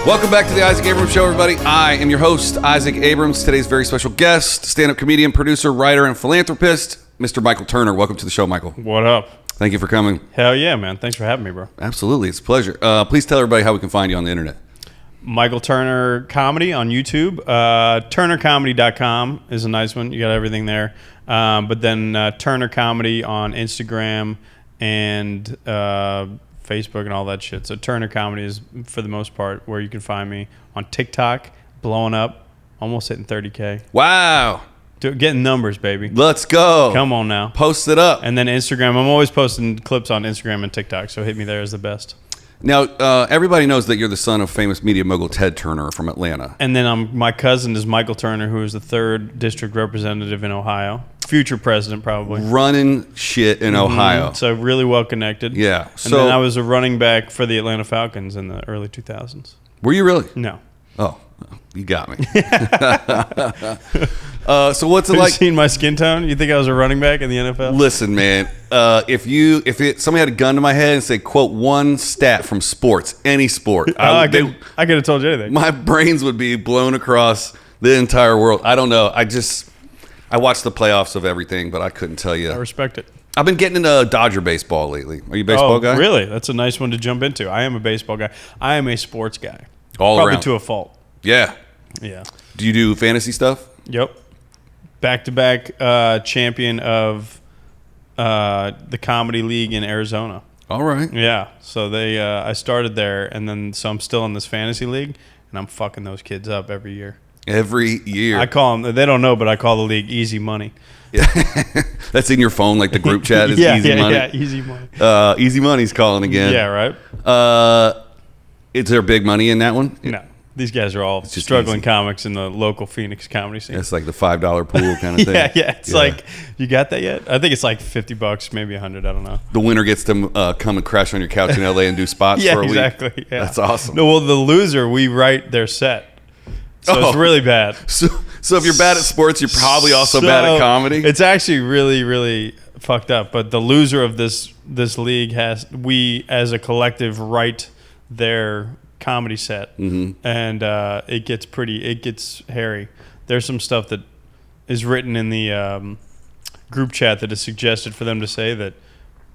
Welcome back to the Isaac Abrams Show, everybody. I am your host, Isaac Abrams. Today's very special guest, stand-up comedian, producer, writer, and philanthropist, Mr. Michael Turner. Welcome to the show, Michael. What up? Thank you for coming. Hell yeah, man. Thanks for having me, bro. Absolutely. It's a pleasure. Please tell everybody how we can find you on the internet. Michael Turner Comedy on YouTube. TurnerComedy.com is a nice one. You got everything there. But then Turner Comedy on Instagram and Facebook and all that shit. So Turner Comedy is, for the most part, where you can find me. On TikTok, blowing up, almost hitting 30K. Wow. Getting numbers, baby. Let's go. Come on now. Post it up. And then Instagram. I'm always posting clips on Instagram and TikTok, so hit me there is the best. Now, everybody knows that you're the son of famous media mogul Ted Turner from Atlanta. And then my cousin is Michael Turner, who is the 3rd district representative in Ohio. Future president, probably. Running shit in Ohio. So really well connected. Yeah. And then I was a running back for the Atlanta Falcons in the early 2000s. Were you really? No. Oh, you got me. So what's it Have like? you seen my skin tone? You think I was a running back in the NFL? Listen, man. If somebody had a gun to my head and say, "Quote one stat from sports, any sport," I could have told you anything. My brains would be blown across the entire world. I don't know. I watched the playoffs of everything, but I couldn't tell you. I respect it. I've been getting into Dodger baseball lately. Are you a baseball guy? Really? That's a nice one to jump into. I am a baseball guy. I am a sports guy. Probably to a fault. Yeah. Yeah. Do you do fantasy stuff? Yep. Back-to-back champion of the Comedy League in Arizona. All right. Yeah. So I started there, and then so I'm still in this fantasy league, and I'm fucking those kids up every year. Every year. I call them, they don't know, but I call the league Easy Money. Yeah. That's in your phone, like the group chat is Easy Money. Yeah, Easy Money. Easy Money's calling again. Yeah, right. Is there big money in that one? No. These guys are all struggling comics in the local Phoenix comedy scene. It's like the $5 pool kind of thing. Yeah. It's like, you got that yet? I think it's like $50, maybe $100. I don't know. The winner gets to come and crash on your couch in LA and do spots for a week. Exactly. Yeah. That's awesome. No, well, the loser, we write their set. So it's really bad. So if you're bad at sports, you're probably also bad at comedy? It's actually really, really fucked up. But the loser of this league we as a collective write their comedy set. Mm-hmm. And it gets hairy. There's some stuff that is written in the group chat that is suggested for them to say that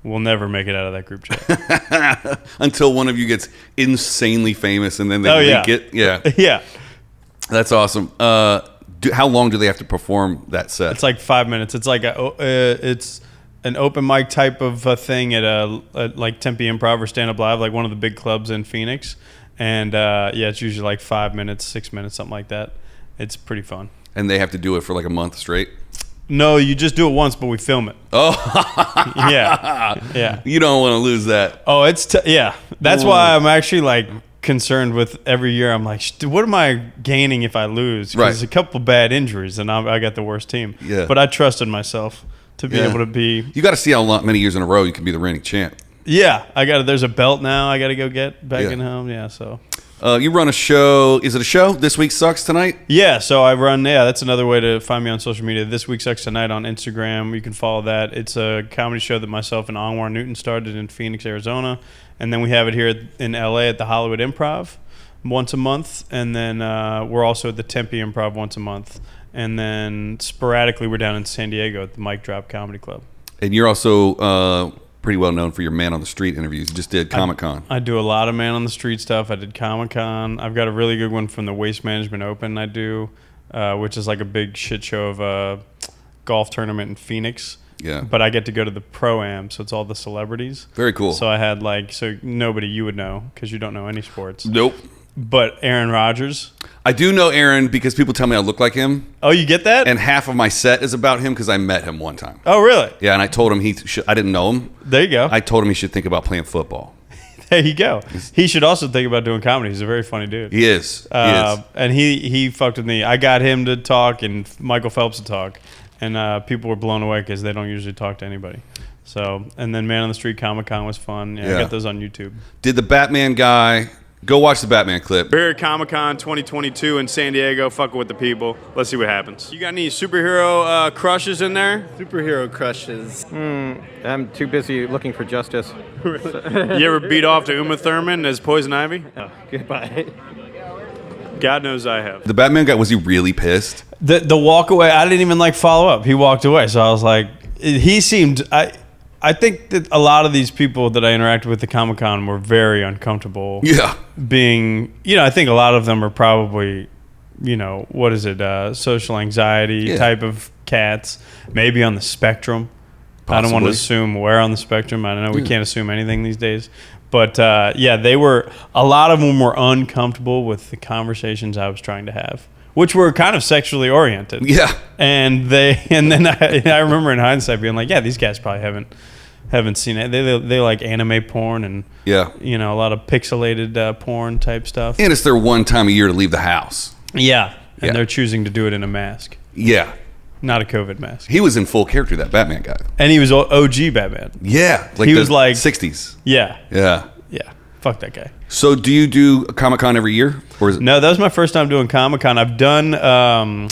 we'll never make it out of that group chat. Until one of you gets insanely famous and then they leak it. Yeah. Yeah. That's awesome. How long do they have to perform that set? It's like 5 minutes. It's like it's an open mic type of a thing at like Tempe Improv or Stand Up Live, like one of the big clubs in Phoenix. And it's usually like 5 minutes, 6 minutes, something like that. It's pretty fun. And they have to do it for like a month straight? No, you just do it once, but we film it. Oh. Yeah. You don't want to lose that. Oh, that's why I'm actually like concerned with every year. I'm like, what am I gaining if I lose? Because a couple bad injuries and I got the worst team. Yeah. But I trusted myself to be able to be. You got to see how many years in a row you can be the reigning champ. Yeah, there's a belt now. I got to go get back in home. Yeah, so. You run a show. Is it a show? This Week Sucks Tonight? Yeah, so I run. Yeah, that's another way to find me on social media. This Week Sucks Tonight on Instagram. You can follow that. It's a comedy show that myself and Anwar Newton started in Phoenix, Arizona. And then we have it here in LA at the Hollywood Improv once a month. And then we're also at the Tempe Improv once a month. And then sporadically we're down in San Diego at the Mic Drop Comedy Club. And you're also pretty well known for your Man on the Street interviews. You just did ComicCon. I do a lot of Man on the Street stuff. I did ComicCon. I've got a really good one from the Waste Management Open I do, which is like a big shit show of a golf tournament in Phoenix. Yeah. But I get to go to the Pro-Am, so it's all the celebrities. Very cool. So I had nobody you would know because you don't know any sports. Nope. But Aaron Rodgers. I do know Aaron because people tell me I look like him. Oh, you get that? And half of my set is about him because I met him one time. Oh, really? Yeah, and I told him I didn't know him. There you go. I told him he should think about playing football. There you go. He should also think about doing comedy. He's a very funny dude. He is. And he fucked with me. I got him to talk and Michael Phelps to talk. And people were blown away because they don't usually talk to anybody. So, and then Man on the Street ComicCon was fun. Yeah, I got those on YouTube. Did the Batman guy... Go watch the Batman clip. We're at ComicCon 2022 in San Diego, fucking with the people. Let's see what happens. You got any superhero crushes in there? Superhero crushes. I'm too busy looking for justice. You ever beat off to Uma Thurman as Poison Ivy? Oh, goodbye. God knows I have. The Batman guy, was he really pissed? The walk away, I didn't even follow up. He walked away, so I was like, he seemed. I think that a lot of these people that I interacted with at Comic-Con were very uncomfortable. Yeah. Being, I think a lot of them are probably, what is it, social anxiety type of cats, maybe on the spectrum. Possibly. I don't want to assume where on the spectrum. I don't know. We can't assume anything these days. But a lot of them were uncomfortable with the conversations I was trying to have, which were kind of sexually oriented. Yeah. And then I remember in hindsight being like, yeah, these guys probably haven't seen it. They like anime porn and a lot of pixelated porn type stuff. And it's their one time a year to leave the house. Yeah. And they're choosing to do it in a mask. Yeah. Not a COVID mask. He was in full character, that Batman guy. And he was OG Batman. Yeah. He was like 60s. Yeah. Yeah. Yeah. Fuck that guy. So do you do Comic-Con every year? Or is it? No, that was my first time doing Comic-Con. I've done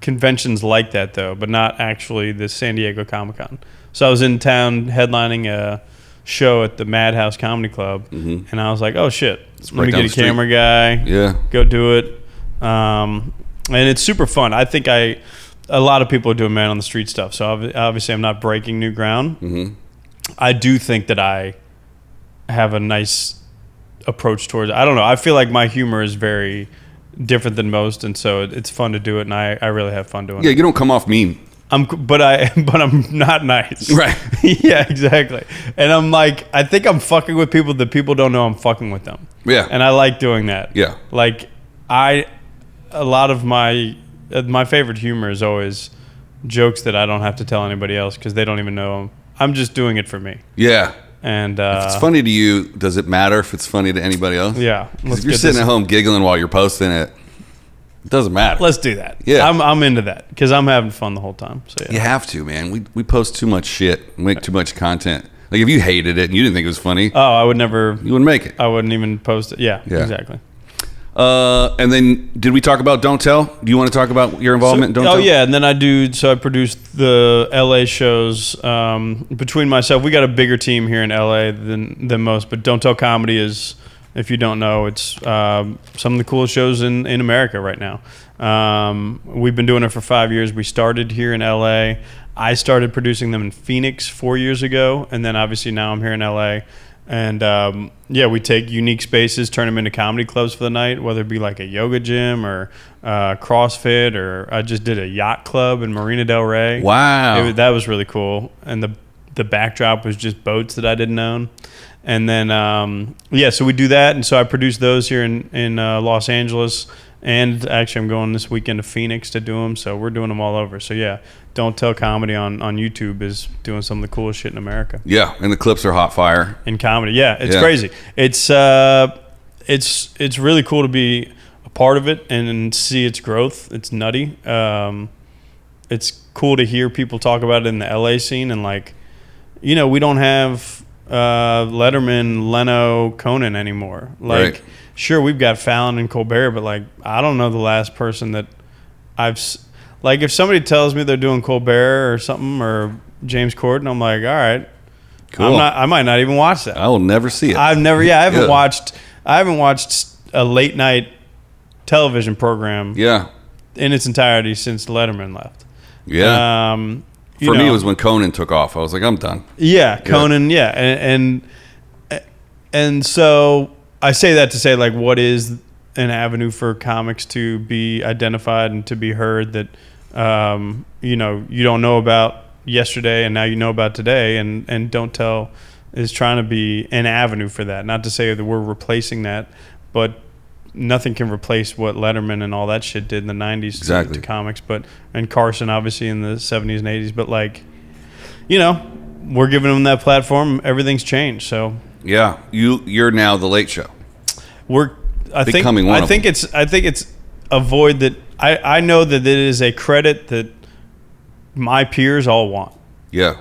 conventions like that though, but not actually the San Diego Comic-Con. So I was in town headlining a show at the Madhouse Comedy Club, and I was like, oh shit, let me get a camera guy. Yeah. Go do it. And it's super fun. I think a lot of people are doing man on the street stuff. So obviously I'm not breaking new ground. Mm-hmm. I do think that I have a nice approach towards it. I don't know. I feel like my humor is very different than most, and so it's fun to do it, and I really have fun doing it. Yeah, you don't come off mean. But I'm not nice. Right. Yeah, exactly. And I'm like, I think I'm fucking with people that people don't know I'm fucking with them. Yeah. And I like doing that. Yeah. Like a lot of my favorite humor is always jokes that I don't have to tell anybody else because they don't even know them. I'm just doing it for me. Yeah. And if it's funny to you, does it matter if it's funny to anybody else? Yeah. If you're sitting at home giggling while you're posting it, it doesn't matter. Let's do that. Yeah. I'm into that because I'm having fun the whole time. So yeah. You have to, man. We post too much shit, make too much content. Like if you hated it and you didn't think it was funny, I would never. You wouldn't make it. I wouldn't even post it. Yeah. Exactly. And then did we talk about Don't Tell? Do you want to talk about your involvement in Don't Tell? Oh yeah, and then I produced the LA shows between myself. We got a bigger team here in LA than most, but Don't Tell Comedy is, if you don't know, it's some of the coolest shows in America right now. We've been doing it for 5 years. We started here in LA. I started producing them in Phoenix 4 years ago, and then obviously now I'm here in LA. And we take unique spaces, turn them into comedy clubs for the night, whether it be like a yoga gym or CrossFit, or I just did a yacht club in Marina Del Rey. Wow. That was really cool. And the backdrop was just boats that I didn't own. And then, so we do that. And so I produce those here in Los Angeles. And actually, I'm going this weekend to Phoenix to do them. So we're doing them all over. So yeah, Don't Tell Comedy on YouTube is doing some of the coolest shit in America. Yeah, and the clips are hot fire. In comedy, yeah, it's crazy. It's really cool to be a part of it and see its growth. It's nutty. It's cool to hear people talk about it in the LA scene, and we don't have Letterman, Leno, Conan anymore. Right. Sure, we've got Fallon and Colbert, but I don't know the last person that I've if somebody tells me they're doing Colbert or something or James Corden, I'm like, all right, cool. I might not even watch that. I will never see it. I haven't watched a late night television program in its entirety since Letterman left. Yeah. For me, it was when Conan took off. I was like, I'm done. Yeah, Conan. Yeah, and so I say that to say, what is an avenue for comics to be identified and to be heard that you don't know about yesterday and now you know about today, and Don't Tell is trying to be an avenue for that. Not to say that we're replacing that, but nothing can replace what Letterman and all that shit did in the 90s to comics, and Carson obviously in the 70s and 80s, but we're giving them that platform. Everything's changed, so yeah, you're now the Late Show. I think it's a void that I know that it is a credit that my peers all want. Yeah.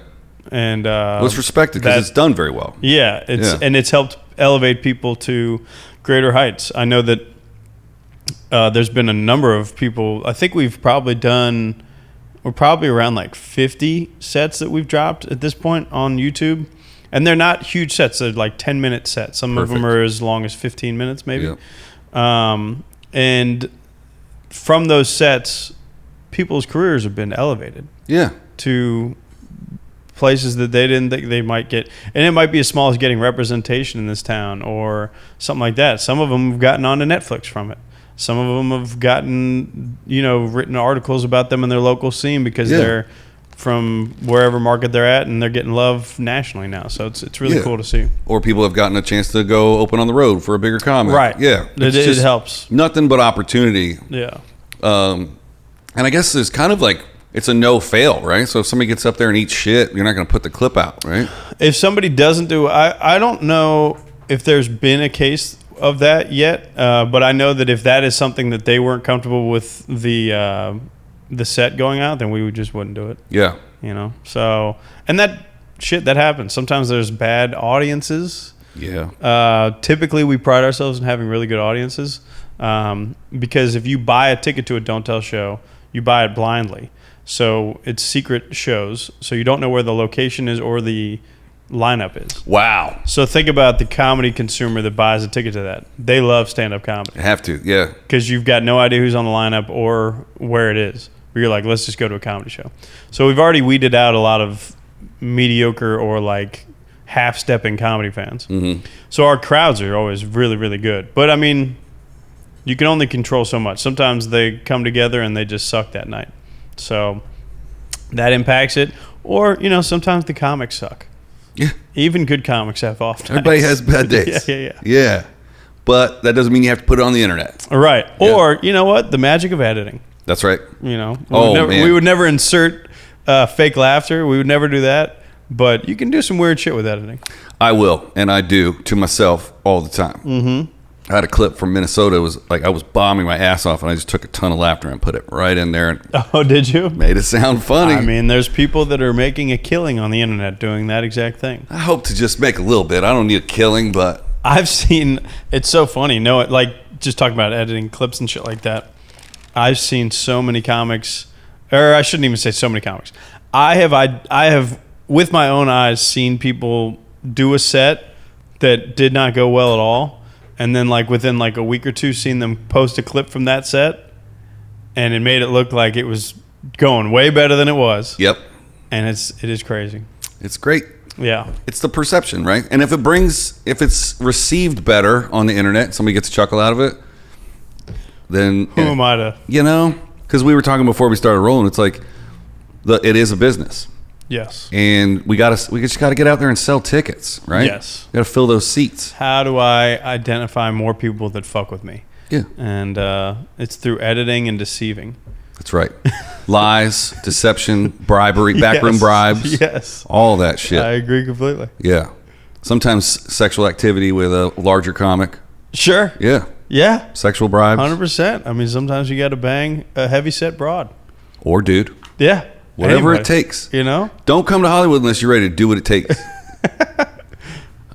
And it's respected because it's done very well. Yeah, it's helped elevate people to greater heights. I know that there's been a number of people. I think we're probably around 50 sets that we've dropped at this point on YouTube. And they're not huge sets. They're 10-minute sets. Some of them are as long as 15 minutes maybe. And from those sets, people's careers have been elevated. Yeah. To places that they didn't think they might get. And it might be as small as getting representation in this town or something like that. Some of them have gotten onto Netflix from it. Some of them have gotten, written articles about them in their local scene because they're from wherever market they're at, and they're getting love nationally now. So it's really cool to see. Or people have gotten a chance to go open on the road for a bigger comic. Right. Yeah. It helps. Nothing but opportunity. Yeah. And I guess it's kind of like, it's a no-fail, right? So if somebody gets up there and eats shit, you're not going to put the clip out, right? If somebody doesn't do, I don't know if there's been a case of that yet, but I know that if that is something that they weren't comfortable with the set going out, then we just wouldn't do it. Yeah. So, and that shit, that happens. Sometimes there's bad audiences. Yeah. Typically, we pride ourselves in having really good audiences because if you buy a ticket to a Don't Tell show, you buy it blindly. So it's secret shows, so you don't know where the location is or the lineup is. Wow. So think about the comedy consumer that buys a ticket to that. They love stand-up comedy. Have to, yeah. Because you've got no idea who's on the lineup or where it is. But you're like, let's just go to a comedy show. So we've already weeded out a lot of mediocre or like half-stepping comedy fans. Mm-hmm. So our crowds are always really, really good. But I mean, you can only control so much. Sometimes they come together and they just suck that night. So that impacts it. Or, sometimes the comics suck. Yeah. Even good comics have off nights. Everybody has bad days. Yeah. But that doesn't mean you have to put it on the internet. Right. Yeah. Or, you know what? The magic of editing. That's right. We would never insert fake laughter. We would never do that. But you can do some weird shit with editing. I will. And I do to myself all the time. Mm-hmm. I had a clip from Minnesota. It was like I was bombing my ass off, and I just took a ton of laughter and put it right in there. And oh, did you? Made it sound funny. I mean, there's people that are making a killing on the internet doing that exact thing. I hope to just make a little bit. I don't need a killing, but I've seen. It's so funny. No, like just talking about editing clips and shit like that. I've seen so many comics, or I shouldn't even say so many comics. I have with my own eyes seen people do a set that did not go well at all. And then, like, within, like, a week or two, seen them post a clip from that set, and it made it look like it was going way better than it was. Yep. And it is crazy. It's great. Yeah. It's the perception, right? And if it's received better on the internet, somebody gets a chuckle out of it, then... Who am I to... because we were talking before we started rolling, it's like, it is a business. Yes. And we just got to get out there and sell tickets, right? Yes. Got to fill those seats. How do I identify more people that fuck with me? Yeah. And it's through editing and deceiving. That's right. Lies, deception, bribery, backroom bribes. Yes. All that shit. I agree completely. Yeah. Sometimes sexual activity with a larger comic. Sure. Yeah. Yeah. Sexual bribes. 100%. I mean, sometimes you got to bang a heavy-set broad. Or dude. Yeah. Whatever it takes. Don't come to Hollywood unless you're ready to do what it takes.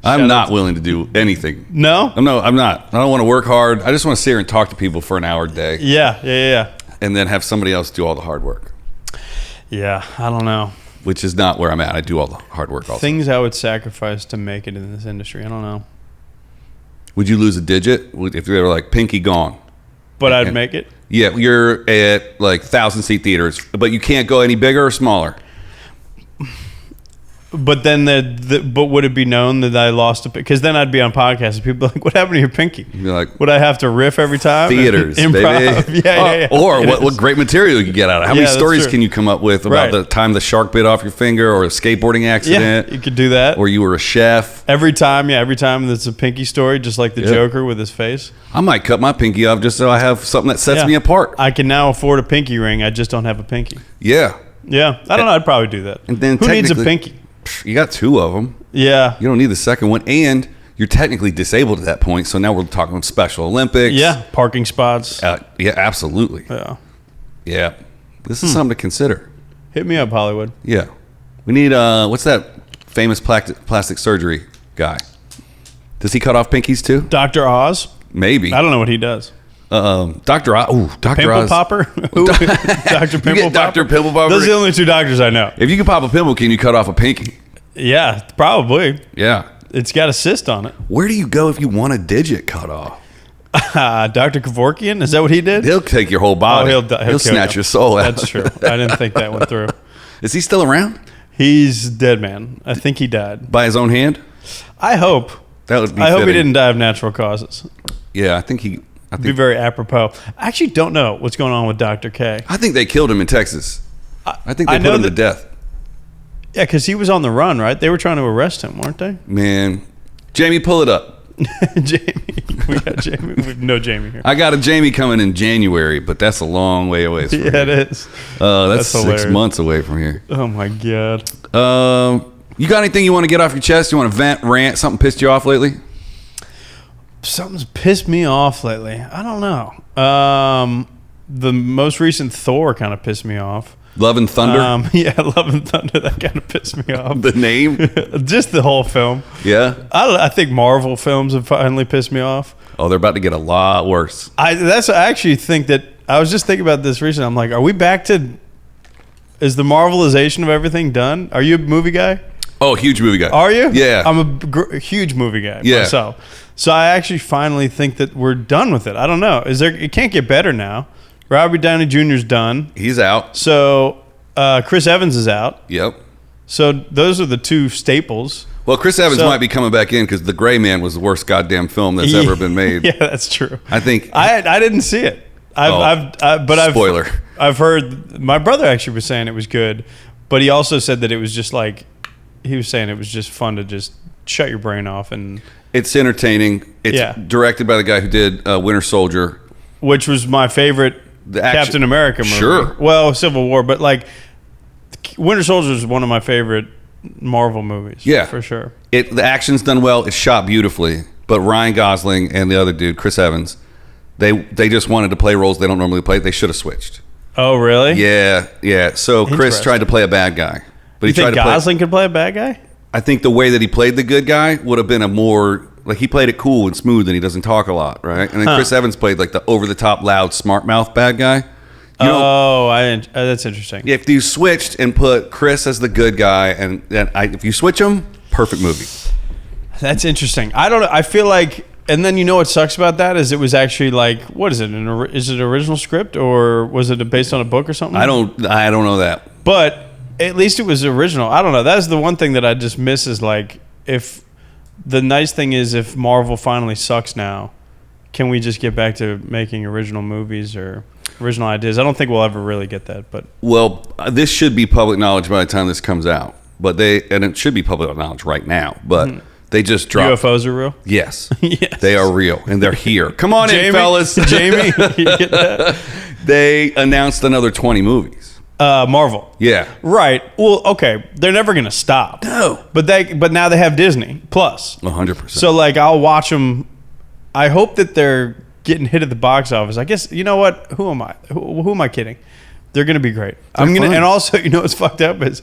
I'm not willing to do anything. No? I'm not. I don't want to work hard. I just want to sit here and talk to people for an hour a day. Yeah. And then have somebody else do all the hard work. Yeah, I don't know. Which is not where I'm at. I do all the hard work also. Things I would sacrifice to make it in this industry. I don't know. Would you lose a digit if they were like Pinkie gone? But I'd make it? Yeah, you're at like 1,000-seat theaters, but you can't go any bigger or smaller. But then but would it be known that I lost a... Because then I'd be on podcasts and people are like, what happened to your Pinkie? You'd be like... Would I have to riff every time? Theaters, Improv. baby. Yeah. Or what great material you could get out of it. How many stories can you come up with about the time the shark bit off your finger or a skateboarding accident? Yeah, you could do that. Or you were a chef. Every time there's a Pinkie story, just like the Joker with his face. I might cut my pinky off just so I have something that sets me apart. I can now afford a pinky ring. I just don't have a pinky. Yeah. Yeah. I don't know. I'd probably do that. And then who needs a pinky? You got two of them. Yeah. You don't need the second one. And you're technically disabled at that point. So now we're talking Special Olympics. Yeah. Parking spots. Yeah, absolutely. Yeah. Yeah. This is something to consider. Hit me up, Hollywood. Yeah. We need, what's that famous plastic surgery guy? Does he cut off pinkies too? Dr. Oz? Maybe. I don't know what he does. Dr. Oz. Ooh, Dr. Pimple Oz. Popper? Dr. Pimple Popper? Dr. Pimple Popper. Those are the only two doctors I know. If you can pop a pimple, can you cut off a pinky? Yeah, probably. Yeah. It's got a cyst on it. Where do you go if you want a digit cut off? Dr. Kevorkian, is that what he did? He'll take your whole body. He'll He'll snatch your soul out. That's true. I didn't think that went through. Is he still around? He's dead, man. I think he died. By his own hand? I hope. That would be I hope he fitting. didn't die of natural causes. Yeah, I think It'd be very apropos. I actually don't know what's going on with Dr. K. I think they killed him in Texas. I think they put him to death. Yeah, because he was on the run, right? They were trying to arrest him, weren't they? Man. Jamie, pull it up. Jamie. We got Jamie. We have no Jamie here. I got a Jamie coming in January, but that's a long way away from here. Yeah, it is. That's 6 hilarious. months away from here. Oh, my God. You got anything you want to get off your chest? You want to vent, rant? Something pissed you off lately? Something's pissed me off lately. I don't know. The most recent Thor kind of pissed me off. Love and Thunder? Yeah, Love and Thunder. That kind of pissed me off. The name? Just the whole film. Yeah? I think Marvel films have finally pissed me off. Oh, they're about to get a lot worse. I actually think that I was just thinking about this recently. I'm like, are we back to? Is the Marvelization of everything done? Are you a movie guy? Oh, huge movie guy. Are you? Yeah. I'm a huge movie guy Yeah. myself. So I actually finally think that we're done with it. I don't know. It can't get better now. Robert Downey Jr.'s done. He's out. So Chris Evans is out. Yep. So those are the two staples. Well, Chris Evans might be coming back in because The Gray Man was the worst goddamn film that's ever been made. Yeah, that's true. I think. I didn't see it. Spoiler. I've heard my brother actually was saying it was good, but he also said that it was just like he was saying it was just fun to just shut your brain off and. It's entertaining. It's directed by the guy who did Winter Soldier, which was my favorite Captain America movie. Sure. Well, Civil War, but like Winter Soldier is one of my favorite Marvel movies. Yeah, for sure. The action's done well. It's shot beautifully. But Ryan Gosling and the other dude, Chris Evans, they just wanted to play roles they don't normally play. They should have switched. Oh, really? Yeah. So Chris tried to play a bad guy, but you think Gosling could play a bad guy? I think the way that he played the good guy would have been a more like he played it cool and smooth, and he doesn't talk a lot, right? And then Chris Evans played like the over the top, loud, smart mouth bad guy. That's interesting. If you switched and put Chris as the good guy, and if you switch them, perfect movie. That's interesting. I don't know. I feel like, and then you know what sucks about that is it was actually like, what is it? Is it an original script or was it based on a book or something? I don't know that. But at least it was original. I don't know. That's the one thing that I just miss is like, if the nice thing is if Marvel finally sucks now, can we just get back to making original movies or original ideas? I don't think we'll ever really get that. But well, this should be public knowledge by the time this comes out. But it should be public knowledge right now. But they just dropped. UFOs are real? Yes. Yes. They are real. And they're here. Come on in, fellas. Jamie, you get that? They announced another 20 movies. Marvel. Yeah. Right. Well, okay. They're never going to stop. No. But now they have Disney Plus. 100%. So like I'll watch them. I hope that they're getting hit at the box office. I guess, you know what? Who am I? Who am I kidding? They're going to be great. And also, you know what's fucked up is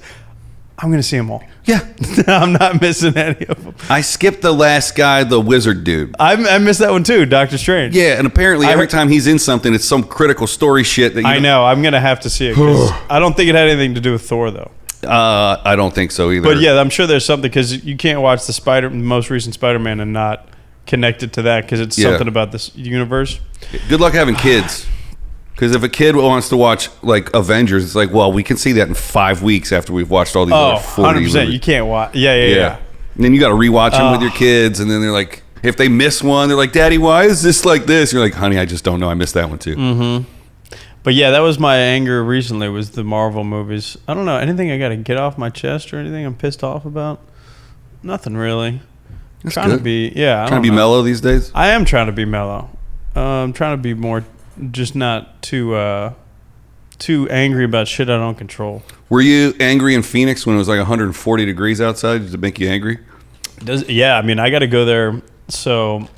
I'm going to see them all. Yeah. I'm not missing any of them. I skipped the last guy, the wizard dude. I missed that one too, Doctor Strange. Yeah, and apparently every time he's in something, it's some critical story shit that I know. I'm going to have to see it 'cause I don't think it had anything to do with Thor though. I don't think so either. But yeah, I'm sure there's something because you can't watch the most recent Spider-Man and not connect it to that because it's something about this universe. Good luck having kids. Because if a kid wants to watch like Avengers, it's like, well, we can see that in 5 weeks after we've watched all these other 40 100%. movies. You can't watch. Yeah. And then you got to rewatch them with your kids, and then they're like, if they miss one, they're like, Daddy, why is this like this? You're like, honey, I just don't know. I missed that one too. Mm-hmm. But yeah, that was my anger recently was the Marvel movies. I don't know. Anything I got to get off my chest or anything I'm pissed off about? Nothing really. That's trying good. to be, trying to be mellow these days? I am trying to be mellow. I'm trying to be more, just not too angry about shit I don't control. Were you angry in Phoenix when it was like 140 degrees outside? Did it make you angry? Yeah, I mean, I got to go there. So,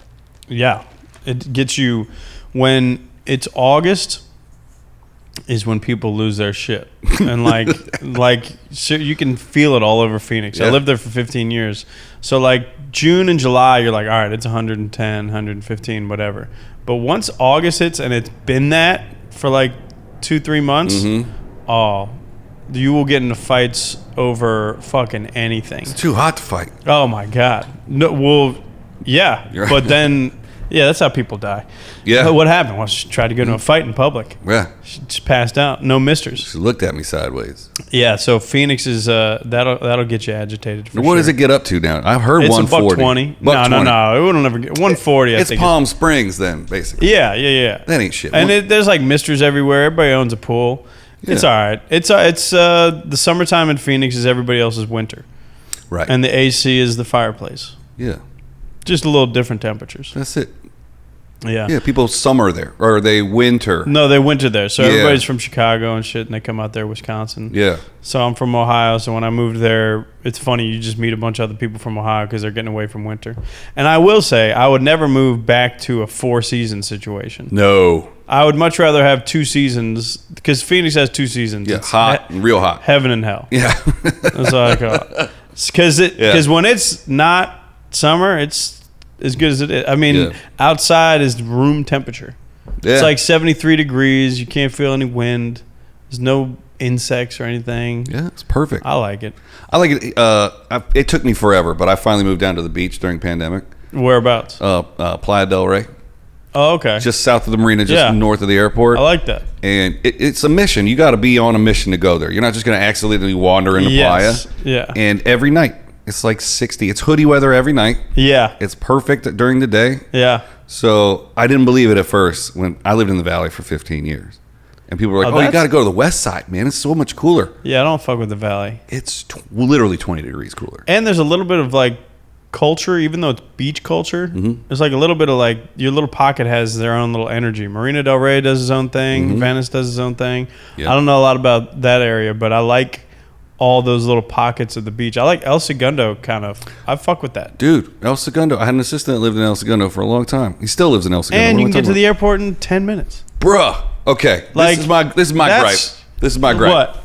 yeah, it gets you when it's August is when people lose their shit. And so you can feel it all over Phoenix. Yeah. I lived there for 15 years. So like June and July, you're like, all right, it's 110, 115, whatever. But once August hits and it's been that for like 2-3 months, you will get into fights over fucking anything. It's too hot to fight. Oh my God. No, well, yeah. Right. But then Yeah, that's how people die. Yeah. What happened? Well, she tried to get into a fight in public. Yeah. She just passed out. No misters. She looked at me sideways. Yeah, so Phoenix is that'll get you agitated. What does it get up to now? I've heard It's 140. $120. No. It wouldn't ever get 140. I It's think Palm Springs then, basically. Yeah. That ain't shit. And there's like misters everywhere. Everybody owns a pool. Yeah. It's all right. It's the summertime in Phoenix is everybody else's winter, right. and the AC is the fireplace. Yeah. Just a little different temperatures. That's it. Yeah. Yeah, people summer there, or they winter. No, they winter there. So Yeah. everybody's from Chicago and shit, and they come out there, Wisconsin. Yeah. So I'm from Ohio. So when I moved there, it's funny. You just meet a bunch of other people from Ohio because they're getting away from winter. And I will say, I would never move back to a 4-season situation. No. I would much rather have 2 seasons because Phoenix has 2 seasons. Yeah, It's hot, real hot. heaven and hell. Yeah. That's all I call it. Because when it's not summer, it's as good as it is. I mean, outside is room temperature. Yeah. It's like 73 degrees. You can't feel any wind. There's no insects or anything. Yeah, it's perfect. I like it. I like it. It took me forever, but I finally moved down to the beach during pandemic. Whereabouts? Playa Del Rey. Oh, okay. Just south of the marina, just north of the airport. I like that. And it's a mission. You got to be on a mission to go there. You're not just going to accidentally wander into Playa. Yeah. And every night, it's like 60. It's hoodie weather every night. Yeah. It's perfect during the day. Yeah. So I didn't believe it at first when I lived in the valley for 15 years. And people were like, oh, you got to go to the west side, man. It's so much cooler. Yeah, I don't fuck with the valley. It's literally 20 degrees cooler. And there's a little bit of like culture, even though it's beach culture. Mm-hmm. There's like a little bit of like your little pocket has their own little energy. Marina Del Rey does its own thing. Mm-hmm. Venice does its own thing. Yeah. I don't know a lot about that area, but I like all those little pockets of the beach. I like El Segundo kind of. I fuck with that. Dude, El Segundo. I had an assistant that lived in El Segundo for a long time. He still lives in El Segundo. And you can get to the airport in 10 minutes. Bruh. Okay. Like, this is my gripe. This is my gripe. What?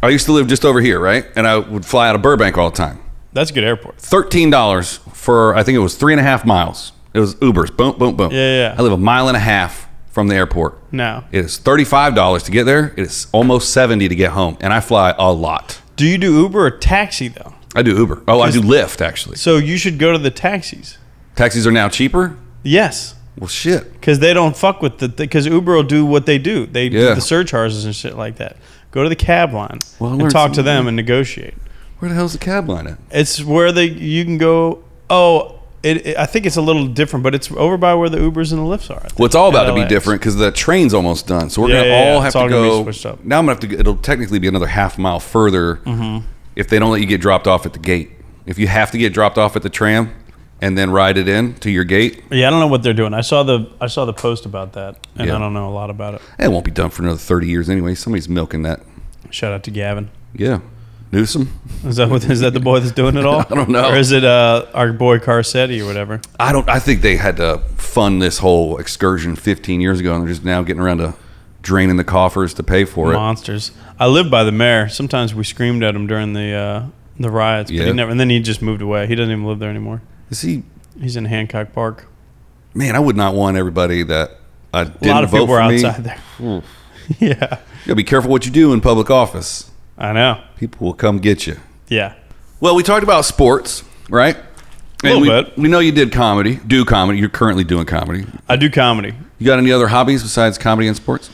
I used to live just over here, right? And I would fly out of Burbank all the time. That's a good airport. $13 for, I think it was 3.5 miles. It was Ubers. Boom, boom, boom. Yeah. I live 1.5 miles from the airport. No. It is $35 to get there. It is almost $70 to get home. And I fly a lot. Do you do Uber or taxi, though? I do Uber. Oh, I do Lyft, actually. So you should go to the taxis. Taxis are now cheaper? Yes. Well, shit. Because they don't fuck with because Uber will do what they do. They do Yeah. the surcharges and shit like that. Go to the cab line Well, I and learned talk to something them new. and negotiate. Where the hell's the cab line at? It's where you can go. Oh, I think it's a little different, but it's over by where the Ubers and the Lyfts are. I think, Well, it's all about to be LAX. different because the train's almost done. So we're Yeah, going to yeah, all yeah. have It's to all gonna be go. switched up. Now I'm going to have to. It'll technically be another half mile further if they don't let you get dropped off at the gate. If you have to get dropped off at the tram and then ride it in to your gate, Yeah, I don't know what they're doing. I saw the post about that, and Yeah. I don't know a lot about it. it won't be done for another 30 years anyway. Somebody's milking that. Shout out to Gavin. Yeah. Newsom? Is that the boy that's doing it all? I don't know. Or is it our boy Carcetti or whatever? I think they had to fund this whole excursion 15 years ago and they're just now getting around to draining the coffers to pay for it. Monsters. I live by the mayor. Sometimes we screamed at him during the riots, but Yeah. he never. And then he just moved away. He doesn't even live there anymore. Is he? He's in Hancock Park. Man, I would not want everybody that didn't A lot of vote people were for me. outside there. Yeah, You gotta be careful what you do in public office. I know. People will come get you. Yeah, Well, we talked about sports, right? A little we, bit. We know you do comedy. You're currently doing comedy. I do comedy. You got any other hobbies besides comedy and sports?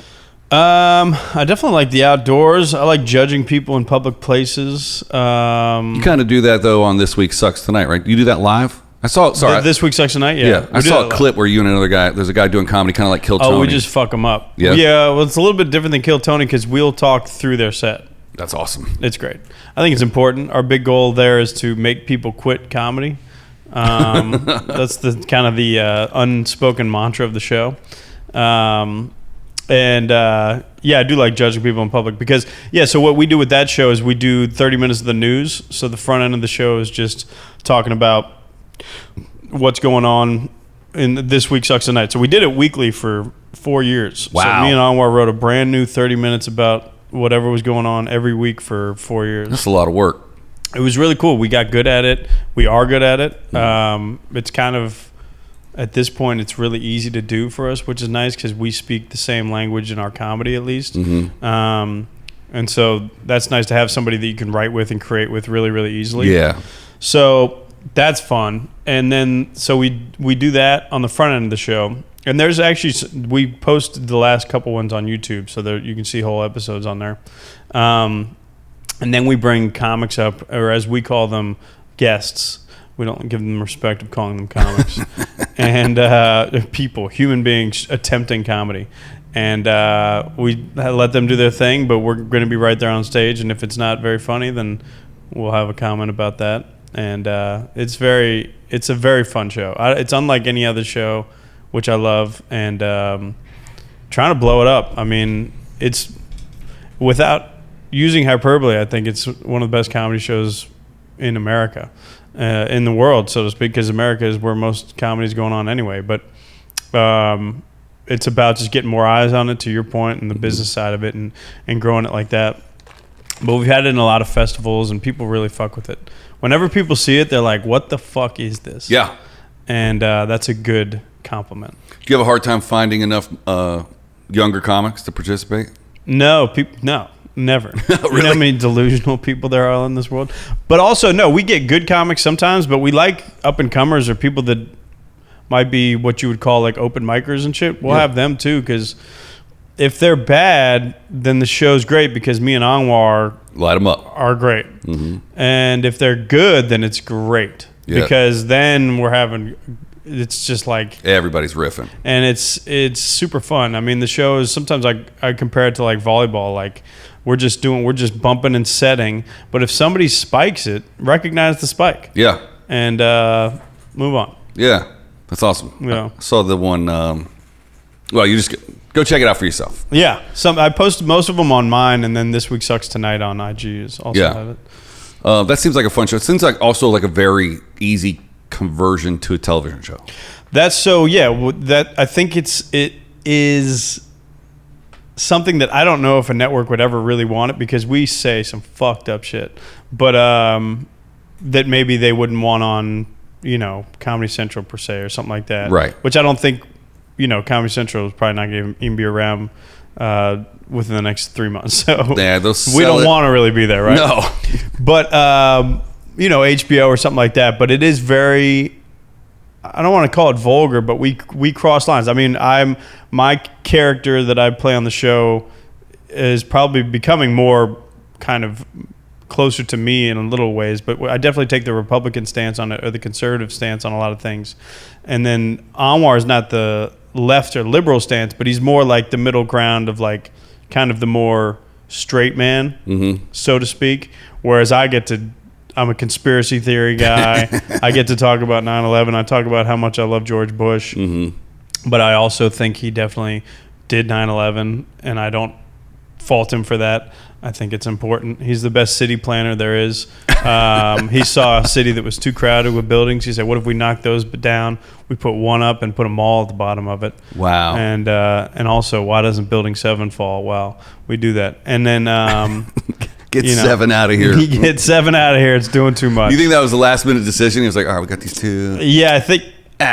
I definitely like the outdoors. I like judging people in public places. You kind of do that though on This Week Sucks Tonight, right? You do that live? I saw. Sorry, This Week Sucks Tonight. Yeah, yeah. I saw a clip where you and another guy. There's a guy doing comedy, kind of like Kill Tony. Oh, we just fuck them up. Yeah? Yeah. Well, it's a little bit different than Kill Tony because we'll talk through their set. That's awesome. It's great. I think it's important. Our big goal there is to make people quit comedy. That's the kind of the unspoken mantra of the show. Yeah, I do like judging people in public because, so what we do with that show is we do 30 minutes of the news. So the front end of the show is just talking about what's going on in This Week Sucks Tonight. So we did it weekly for 4 years. Wow. So me and Anwar wrote a brand new 30 minutes about whatever was going on every week for 4 years. That's a lot of work. It was really cool. We got good at it. We are good at it. It's kind of, at this point, it's really easy to do for us, which is nice because we speak the same language in our comedy, at least. And so that's nice to have somebody that you can write with and create with really, really easily. Yeah. So That's fun. And then so we do that on the front end of the show. And there's actually, we posted the last couple ones on YouTube, so there you can see whole episodes on there. And then we bring comics up, or as we call them, guests. We don't give them respect of calling them comics. And people, human beings attempting comedy. And we let them do their thing, but we're going to be right there on stage. And if it's not very funny, then we'll have a comment about that. And it's a very fun show. It's unlike any other show, which I love, and trying to blow it up. I mean, it's without using hyperbole, I think it's one of the best comedy shows in America, in the world, so to speak, because America is where most comedy is going on anyway. But it's about just getting more eyes on it, to your point, and the business side of it, and growing it like that. But we've had it in a lot of festivals, and people really fuck with it. Whenever people see it, they're like, what the fuck is this? Yeah. And that's a good compliment. Do you have a hard time finding enough younger comics to participate? No, never. Really? You know how many delusional people there are in this world? But also, no, we get good comics sometimes, but we like up-and-comers or people that might be what you would call like open micers and shit. We'll have them too, because if they're bad, then the show's great because me and Anwar light them up. Are great. Mm-hmm. And if they're good, then it's great. Yeah. Because then it's just like everybody's riffing, and it's super fun. I mean, the show is sometimes I compare it to like volleyball. Like we're just bumping and setting, but if somebody spikes it, recognize the spike. Yeah. And move on. Yeah, that's awesome. Yeah. I saw the one. Well, you just go check it out for yourself. Yeah. I posted most of them on mine, and then This Week Sucks Tonight on IG is also have it. That seems like a fun show. It seems like also like a very easy conversion to a television show. That's so, yeah. That I think it is something that I don't know if a network would ever really want it, because we say some fucked up shit, but that maybe they wouldn't want on, Comedy Central per se or something like that. Right. Which I don't think, Comedy Central is probably not going to even be around within the next 3 months. So yeah, we don't want to really be there, right? No. But HBO or something like that. But it is very, I don't want to call it vulgar, but we cross lines. I mean, my character that I play on the show is probably becoming more kind of closer to me in little ways, but I definitely take the Republican stance on it, or the conservative stance on a lot of things. And then Anwar is not the left or liberal stance, but he's more like the middle ground of like kind of the more straight man, so to speak. Whereas I'm a conspiracy theory guy. I get to talk about 9/11. I talk about how much I love George Bush, but I also think he definitely did 9/11, and I don't fault him for that. I think it's important. He's the best city planner there is. He saw a city that was too crowded with buildings. He said, what if we knock those down? We put one up and put a mall at the bottom of it. Wow. And also, why doesn't Building 7 fall? Well, we do that. And then... Get 7 out of here. Get 7 out of here. It's doing too much. You think that was a last minute decision? He was like, all right, we got these 2. Yeah, I think...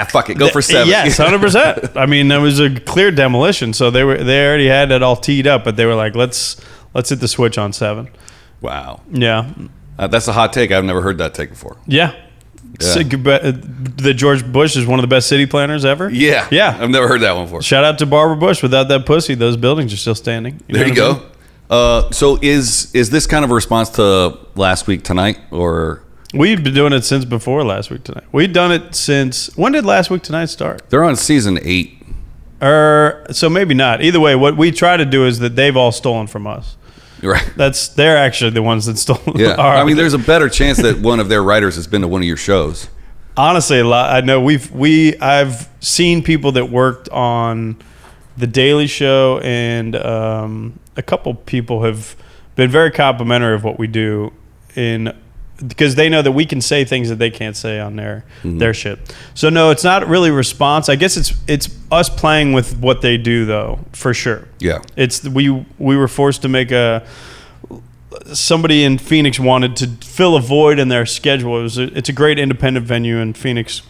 fuck it. Go for 7. Yes, 100%. I mean, there was a clear demolition. So they already had it all teed up, but they were like, let's hit the switch on 7. Wow. Yeah. That's a hot take. I've never heard that take before. Yeah. The George Bush is one of the best city planners ever. Yeah. Yeah. I've never heard that one before. Shout out to Barbara Bush. Without that pussy, those buildings are still standing. There you go. So is this kind of a response to Last Week Tonight, or? We've been doing it since before Last Week Tonight. We've done it since, when did Last Week Tonight start? They're on season 8. So maybe not. Either way, what we try to do is that they've all stolen from us. Right. They're actually the ones that stole. Yeah. I mean, there's a better chance that one of their writers has been to one of your shows. Honestly, a lot. I know I've seen people that worked on The Daily Show, and a couple people have been very complimentary of what we do, because they know that we can say things that they can't say on their shit. So no, it's not really a response. I guess it's us playing with what they do, though, for sure. Yeah. It's we were forced to make somebody in Phoenix wanted to fill a void in their schedule. It's a great independent venue in Phoenix.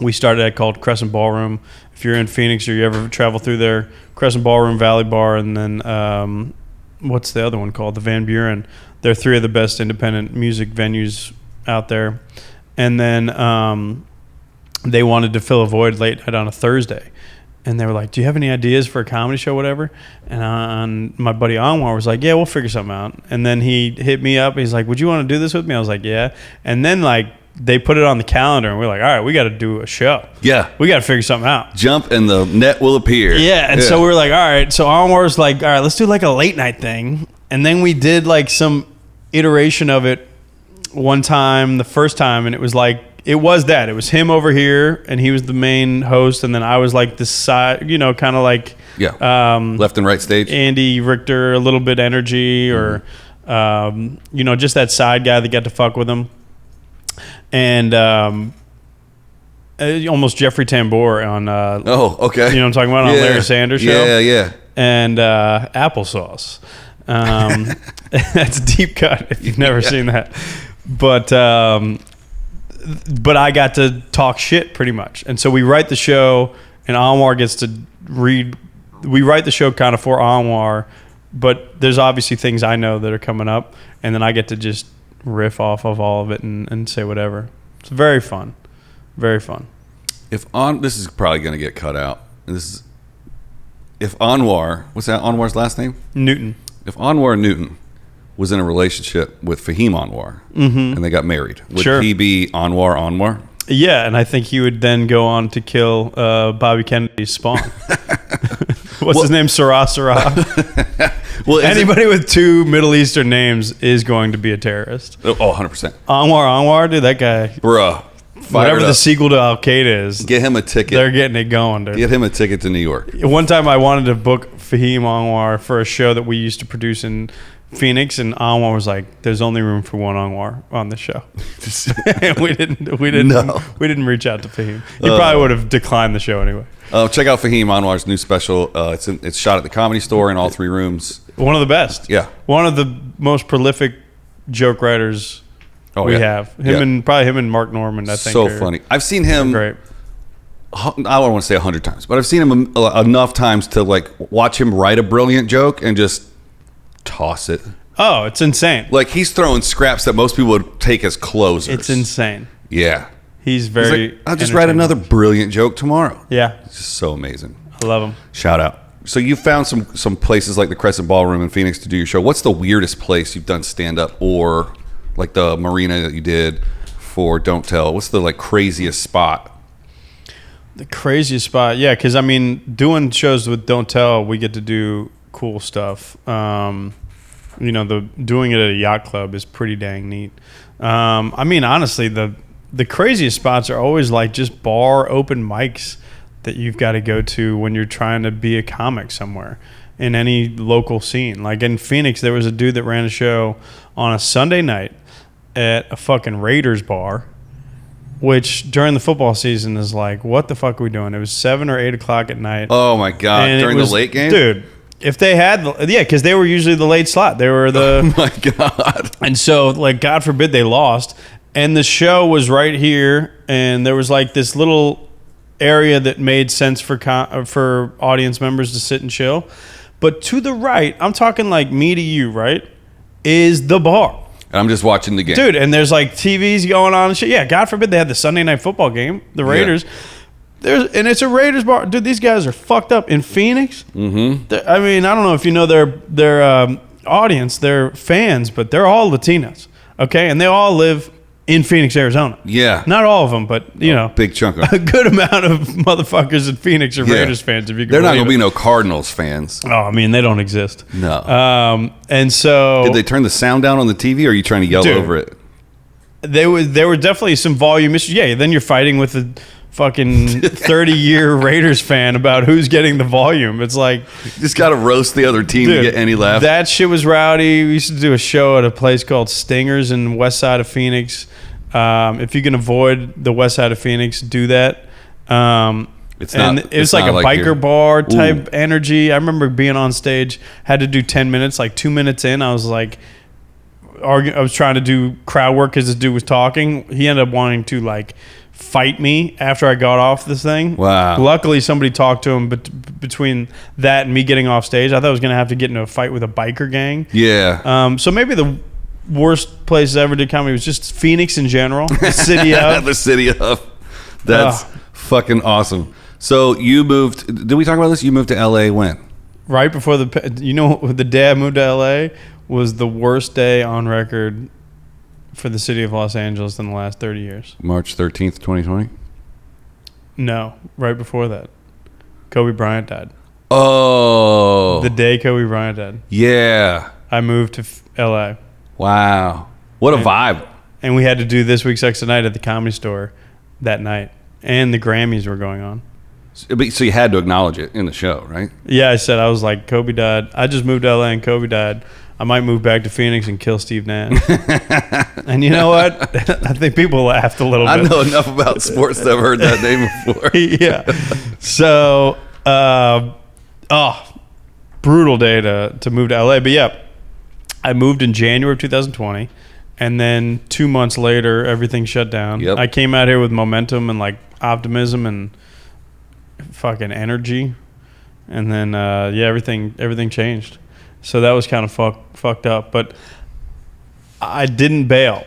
We started at called Crescent Ballroom. If you're in Phoenix or you ever travel through there, Crescent Ballroom, Valley Bar, and then what's the other one called? The Van Buren. They're 3 of the best independent music venues out there. and then they wanted to fill a void late night on a Thursday. And they were like, do you have any ideas for a comedy show, whatever? And my buddy Anwar was like, yeah, we'll figure something out. And then he hit me up. He's like, would you want to do this with me? I was like, yeah. And then like they put it on the calendar, and we're like, all right, we got to do a show. Yeah. We got to figure something out. Jump and the net will appear. Yeah. And so we were like, all right. So Anwar was like, all right, let's do like a late night thing. And then we did like some iteration of it one time, the first time, and it was like, it was him over here, and he was the main host, and then I was like this side, kind of like left and right stage. Andy Richter, a little bit energy, or just that side guy that got to fuck with him, and almost Jeffrey Tambor on. Okay. You know what I'm talking about on Larry Sanders show. Yeah. And applesauce. That's a deep cut if you've never seen that, But I got to talk shit pretty much. And so we write the show, and Anwar gets to read. We write the show kind of for Anwar, but there's obviously things I know that are coming up, and then I get to just riff off of all of it and say whatever. It's very fun. Very fun. This is probably going to get cut out. If Anwar, what's that Anwar's last name? Newton. If Anwar Newton was in a relationship with Fahim Anwar, and they got married, would he be Anwar? Yeah, and I think he would then go on to kill Bobby Kennedy's spawn. What's his name? Sarah. Well, anybody with two Middle Eastern names is going to be a terrorist. Oh, 100%. Anwar, dude, that guy. Bruh. Whatever the sequel to Al Qaeda is. Get him a ticket. They're getting it going, dude. Get him a ticket to New York. One time I wanted to book Fahim Anwar for a show that we used to produce in Phoenix, and Anwar was like, "There's only room for one Anwar on this show." we didn't reach out to Fahim. He probably would have declined the show anyway. Check out Fahim Anwar's new special. It's shot at the Comedy Store in all 3 rooms. One of the best. Yeah. One of the most prolific joke writers we have. Him and Mark Norman, I think. So funny. I've seen him. Great. I don't want to say 100 times, but I've seen him enough times to like watch him write a brilliant joke and just toss it. Oh, it's insane. Like he's throwing scraps that most people would take as closers. It's insane. Yeah. He's very like, I'll just write another brilliant joke tomorrow. Yeah. It's just so amazing. I love him. Shout out. So you found some places like the Crescent Ballroom in Phoenix to do your show. What's the weirdest place you've done stand-up, or like the marina that you did for Don't Tell? What's the like craziest spot? The craziest spot? Yeah, because I mean, doing shows with Don't Tell, we get to do cool stuff. Doing it at a yacht club is pretty dang neat. I mean, honestly, the craziest spots are always like just bar open mics that you've got to go to when you're trying to be a comic somewhere in any local scene. Like in Phoenix, there was a dude that ran a show on a Sunday night at a fucking Raiders bar, which during the football season is like, what the fuck are we doing? It was 7 or 8 o'clock at night. Oh my God. During the late game? Dude, if they had, because they were usually the late slot. They were the. Oh my God. And so, like, God forbid they lost. And the show was right here, and there was like this little area that made sense for audience members to sit and chill. But to the right, I'm talking like me to you, right, is the bar. And I'm just watching the game. Dude, and there's like TVs going on and shit. Yeah, God forbid they had the Sunday night football game, the Raiders. Yeah. And it's a Raiders bar. Dude, these guys are fucked up in Phoenix. Mm-hmm. I mean, I don't know if you know their audience, their fans, but they're all Latinos, okay? And they all live in Phoenix, Arizona. Yeah. Not all of them, but, big chunk of them. A good amount of motherfuckers in Phoenix are Raiders fans, if you can They're not going to be no Cardinals fans. Oh, I mean, they don't exist. No. And so... Did they turn the sound down on the TV, or are you trying to yell over it? There were definitely some volume issues. Yeah, then you're fighting with a fucking 30-year Raiders fan about who's getting the volume. It's like... You just got to roast the other team to get any laugh. That shit was rowdy. We used to do a show at a place called Stingers in the west side of Phoenix. If you can avoid the west side of Phoenix, do that. It was like a biker bar type energy. I remember being on stage, had to do 10 minutes. Like 2 minutes in, I was like... I was trying to do crowd work because this dude was talking. He ended up wanting to like fight me after I got off this thing. Wow. Luckily, somebody talked to him. But between that and me getting off stage, I thought I was going to have to get into a fight with a biker gang. Yeah. So maybe worst places I ever did comedy was just Phoenix in general. The city of. The city of. That's fucking awesome. So you moved. Did we talk about this? You moved to LA when? Right before the day I moved to LA was the worst day on record for the city of Los Angeles in the last 30 years. March 13th, 2020? No, right before that. Kobe Bryant died. Oh. The day Kobe Bryant died. Yeah. I moved to LA. Wow. What a vibe. And we had to do This Week's Extra Night at the Comedy Store that night. And the Grammys were going on. So you had to acknowledge it in the show, right? Yeah, I was like, Kobe died. I just moved to LA and Kobe died. I might move back to Phoenix and kill Steve Nash. And you know what? I think people laughed a little bit. I know enough about sports that I've heard that name before. Yeah. So, brutal day to move to LA. But yeah, I moved in January of 2020. And then 2 months later, everything shut down. Yep. I came out here with momentum and like optimism and fucking energy. And then, everything changed. So that was kind of fucked up. But I didn't bail.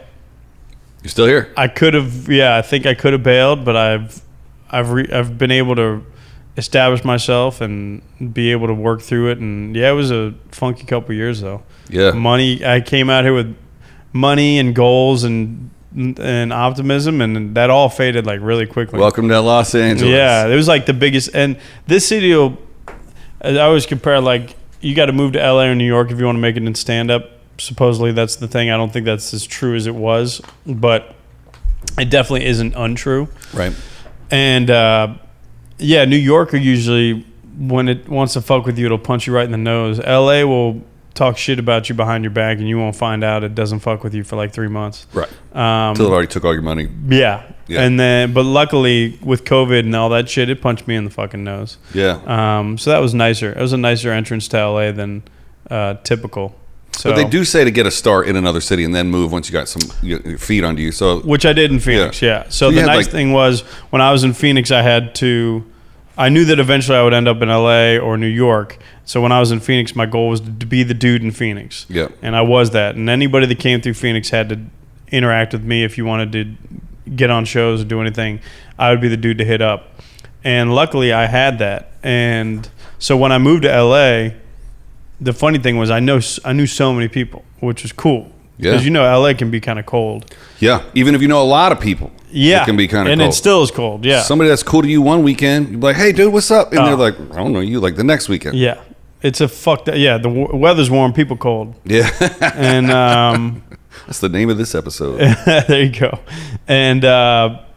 You're still here? I could have, I think I could have bailed, but I've been able to establish myself and be able to work through it. And yeah, it was a funky couple years though. Yeah. I came out here with money and goals and optimism, and that all faded like really quickly. Welcome to Los Angeles. Yeah, it was like the biggest. And this city I always compare, like, you got to move to LA or New York if you want to make it in stand-up. Supposedly that's the thing. I don't think that's as true as it was, but it definitely isn't untrue. Right. And New Yorker usually, when it wants to fuck with you, it'll punch you right in the nose. LA will talk shit about you behind your back, and you won't find out. It doesn't fuck with you for like 3 months. Right. Until it already took all your money. Yeah. Yeah. And then, but luckily with COVID and all that shit, it punched me in the fucking nose. Yeah. So that was nicer. It was a nicer entrance to LA than typical. So, but they do say to get a start in another city and then move once you got your feet under you. So which I did in Phoenix. Yeah. So the nice thing was when I was in Phoenix, I knew that eventually I would end up in LA or New York. So when I was in Phoenix, my goal was to be the dude in Phoenix. Yeah. And I was that. And anybody that came through Phoenix had to interact with me. If you wanted to get on shows or do anything, I would be the dude to hit up. And luckily I had that. And so when I moved to LA, the funny thing was I knew so many people, which was cool. Yeah. Because LA can be kind of cold. Yeah. Even if you know a lot of people. Yeah. It can be kind of cold. And it still is cold. Yeah. Somebody that's cool to you one weekend, you're like, hey, dude, what's up? And they're like, I don't know you, like the next weekend. Yeah. It's a fucked up. Yeah. The weather's warm, people cold. Yeah. And that's the name of this episode. there you go. And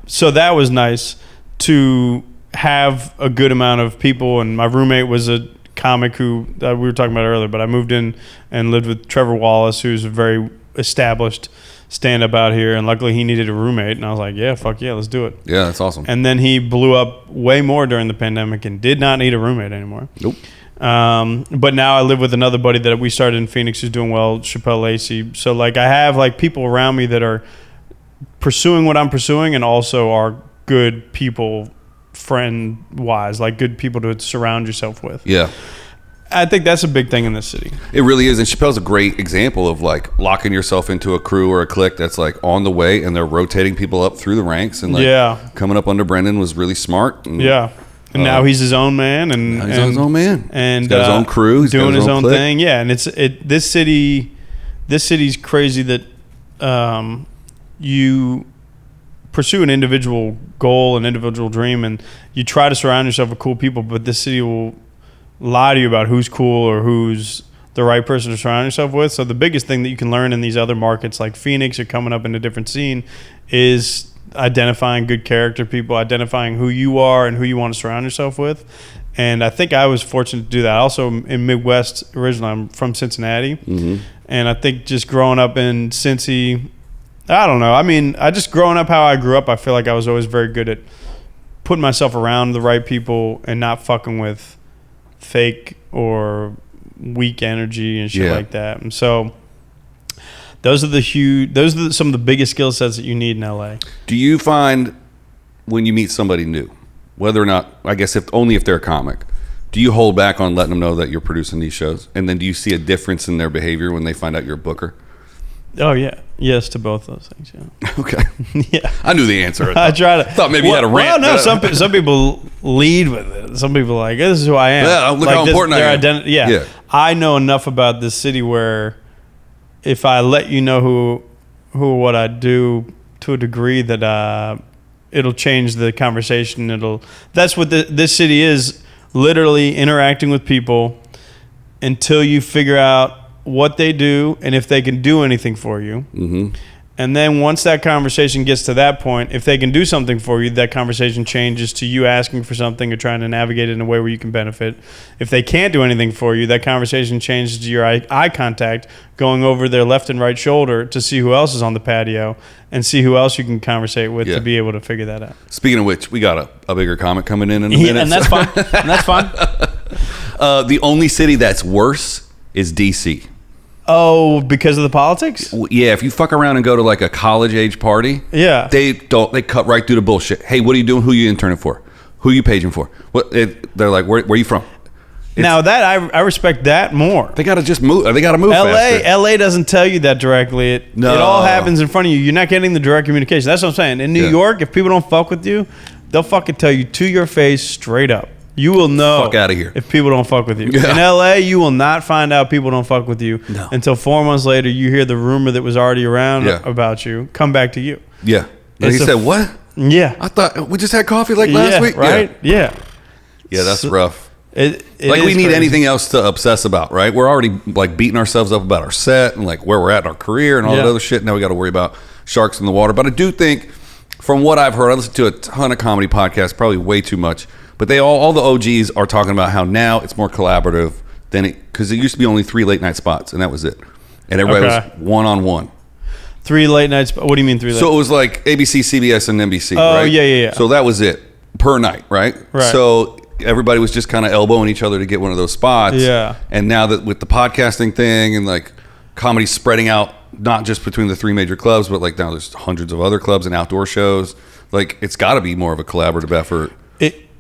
so that was nice to have a good amount of people. And my roommate was a comic who we were talking about earlier, but I moved in and lived with Trevor Wallace, who's a very established stand-up out here, and luckily he needed a roommate, and I was like, yeah, fuck yeah, let's do it. Yeah, that's awesome. And then he blew up way more during the pandemic and did not need a roommate anymore. Nope. But now I live with another buddy that we started in Phoenix who's doing well, Chappelle Lacey. So like I have like people around me that are pursuing what I'm pursuing and also are good people, friend-wise, like good people to surround yourself with. Yeah. I think that's a big thing in this city. It really is. And Chappelle's a great example of like locking yourself into a crew or a clique that's like on the way, and they're rotating people up through the ranks. And like coming up under Brendan was really smart. And, and now he's his own man. And he's his own man. And he's got his own crew. He's doing his own clique. thing. Yeah. And this city's crazy that you pursue an individual goal, an individual dream, and you try to surround yourself with cool people, but this city will lie to you about who's cool or who's the right person to surround yourself with. So the biggest thing that you can learn in these other markets like Phoenix or coming up in a different scene is identifying good character people, identifying who you are and who you want to surround yourself with. And I think I was fortunate to do that. Also in Midwest, originally I'm from Cincinnati. Mm-hmm. And I think just growing up in Cincy, I don't know. I mean, growing up how I grew up, I feel like I was always very good at putting myself around the right people and not fucking with fake or weak energy and shit like that. And so those are some of the biggest skill sets that you need in LA. Do you find when you meet somebody new, whether or not, I guess only if they're a comic, do you hold back on letting them know that you're producing these shows? And then do you see a difference in their behavior when they find out you're a booker? Oh yeah, yes to both those things. Yeah. Okay. Yeah. I knew the answer. I try to. Thought maybe you had a rant. Well, no. Some people lead with it. Some people are like, this is who I am. Yeah, look like how important I am. Yeah. I know enough about this city where if I let you know who or what I do to a degree that it'll change the conversation. That's what this city is, literally interacting with people until you figure out what they do and if they can do anything for you. Mm-hmm. And then once that conversation gets to that point, if they can do something for you, that conversation changes to you asking for something or trying to navigate it in a way where you can benefit. If they can't do anything for you, that conversation changes to your eye contact, going over their left and right shoulder to see who else is on the patio and see who else you can conversate with to be able to figure that out. Speaking of which, we got a bigger comic coming in a minute. And that's fine. And that's fine. The only city that's worse is D.C. Oh, because of the politics? Yeah, if you fuck around and go to like a college age party, they cut right through the bullshit. Hey, what are you doing? Who are you interning for? Who are you paging for? They're like, where are you from? Now that I respect that more. They got to just move. They got to move faster. LA doesn't tell you that directly. It all happens in front of you. You're not getting the direct communication. That's what I'm saying. In New York, if people don't fuck with you, they'll fucking tell you to your face straight up. You will know. Fuck out of here. If people don't fuck with you. Yeah. In LA, you will not find out people don't fuck with you until 4 months later you hear the rumor that was already around about you come back to you. Yeah. And he said, what? Yeah. I thought we just had coffee like last week. Right? Yeah. Yeah, that's rough. It like we need crazy. anything else to obsess about, right? We're already like beating ourselves up about our set and like where we're at in our career and all that other shit. Now we got to worry about sharks in the water. But I do think, from what I've heard, I listen to a ton of comedy podcasts, probably way too much. But they all the OGs are talking about how now it's more collaborative than because it used to be only 3 late night spots and that was it, and everybody was one-on-one. 3 late nights. What do you mean 3 late? So it was like ABC, CBS, and NBC. Oh, right? yeah. So that was it per night, right? Right. So everybody was just kind of elbowing each other to get one of those spots. Yeah. And now that with the podcasting thing and like comedy spreading out, not just between the 3 major clubs, but like now there's hundreds of other clubs and outdoor shows. Like it's got to be more of a collaborative effort.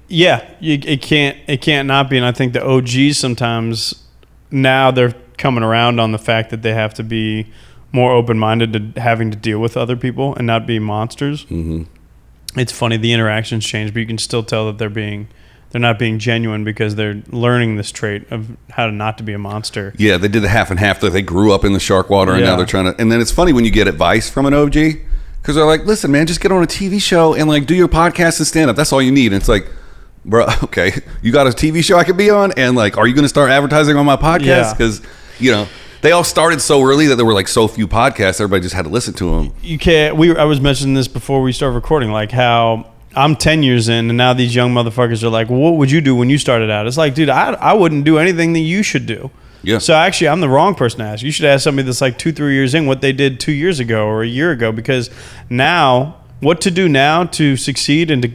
It can't not be, and I think the OGs sometimes now they're coming around on the fact that they have to be more open-minded to having to deal with other people and not being monsters. Mm-hmm. It's funny, the interactions change, but you can still tell that they're not being genuine because they're learning this trait of how to not to be a monster. Yeah, they did the half and half. They grew up in the shark water and now they're trying to. And then it's funny when you get advice from an OG because they're like, "Listen, man, just get on a TV show and like do your podcast and stand up. That's all you need." And it's like, bro, okay, you got a TV show I could be on, and like, are you going to start advertising on my podcast? Because they all started so early that there were like so few podcasts, everybody just had to listen to them. You can't. I was mentioning this before we started recording, like how I'm 10 years in, and now these young motherfuckers are like, well, "What would you do when you started out?" It's like, dude, I wouldn't do anything that you should do. Yeah. So actually, I'm the wrong person to ask. You should ask somebody that's like 2-3 years in what they did 2 years ago or a year ago, because now what to do now to succeed and to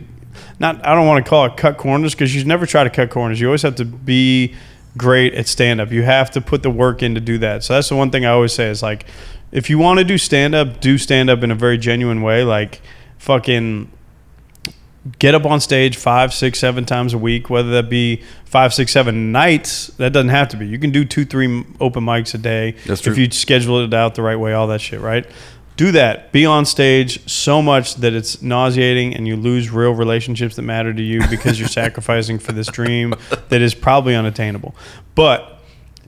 I don't want to call it cut corners because you never try to cut corners. You always have to be great at stand-up. You have to put the work in to do that. So that's the one thing I always say is like, if you want to do stand-up in a very genuine way. Like fucking get up on stage 5, 6, 7 times a week, whether that be 5, 6, 7 nights. That doesn't have to be. You can do 2, 3 open mics a day. That's true. If you schedule it out the right way, all that shit, right? Do that. Be on stage so much that it's nauseating and you lose real relationships that matter to you because you're sacrificing for this dream that is probably unattainable. But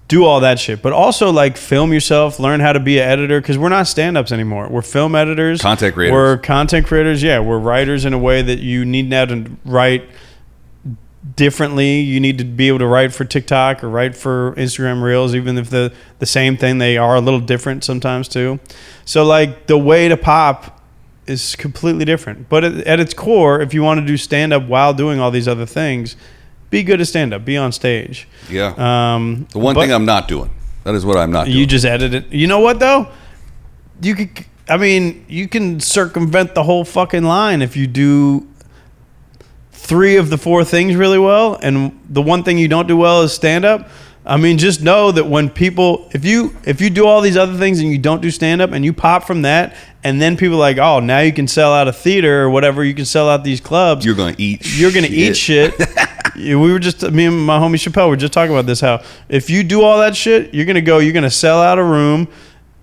do all that shit. But also like film yourself, learn how to be an editor, because we're not stand-ups anymore. We're film editors. Content creators. We're content creators. Yeah, we're writers in a way that you need now to write differently. You need to be able to write for TikTok or write for Instagram Reels, even if the same thing, they are a little different sometimes too. So like the way to pop is completely different. But at its core, if you want to do stand-up while doing all these other things, be good at stand-up. Be on stage. Yeah. The one thing I'm not doing. That is what I'm not doing. You just edit it. You know what though? You can circumvent the whole fucking line if you do 3 of the 4 things really well, and the one thing you don't do well is stand-up. I mean, just know that when people, if you do all these other things and you don't do stand-up and you pop from that, and then people are like, oh, now you can sell out a theater or whatever, you can sell out these clubs. You're going to eat shit. Me and my homie Chappelle were just talking about this, how if you do all that shit, you're going to sell out a room,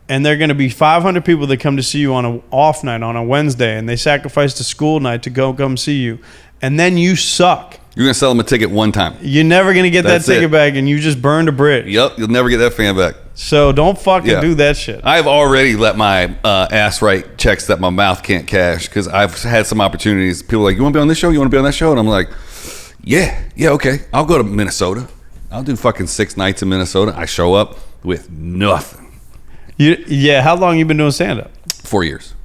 and there are going to be 500 people that come to see you on an off night on a Wednesday, and they sacrificed a school night to come see you, and then you suck. You're going to sell them a ticket one time. You're never going to get That's that ticket it. back, and you just burned a bridge. Yep, you'll never get that fan back. So don't fucking do that shit. I've already let my ass write checks that my mouth can't cash because I've had some opportunities. People are like, you want to be on this show? You want to be on that show? And I'm like, yeah, okay. I'll go to Minnesota. I'll do fucking 6 nights in Minnesota. I show up with nothing. How long you been doing stand-up? 4 years.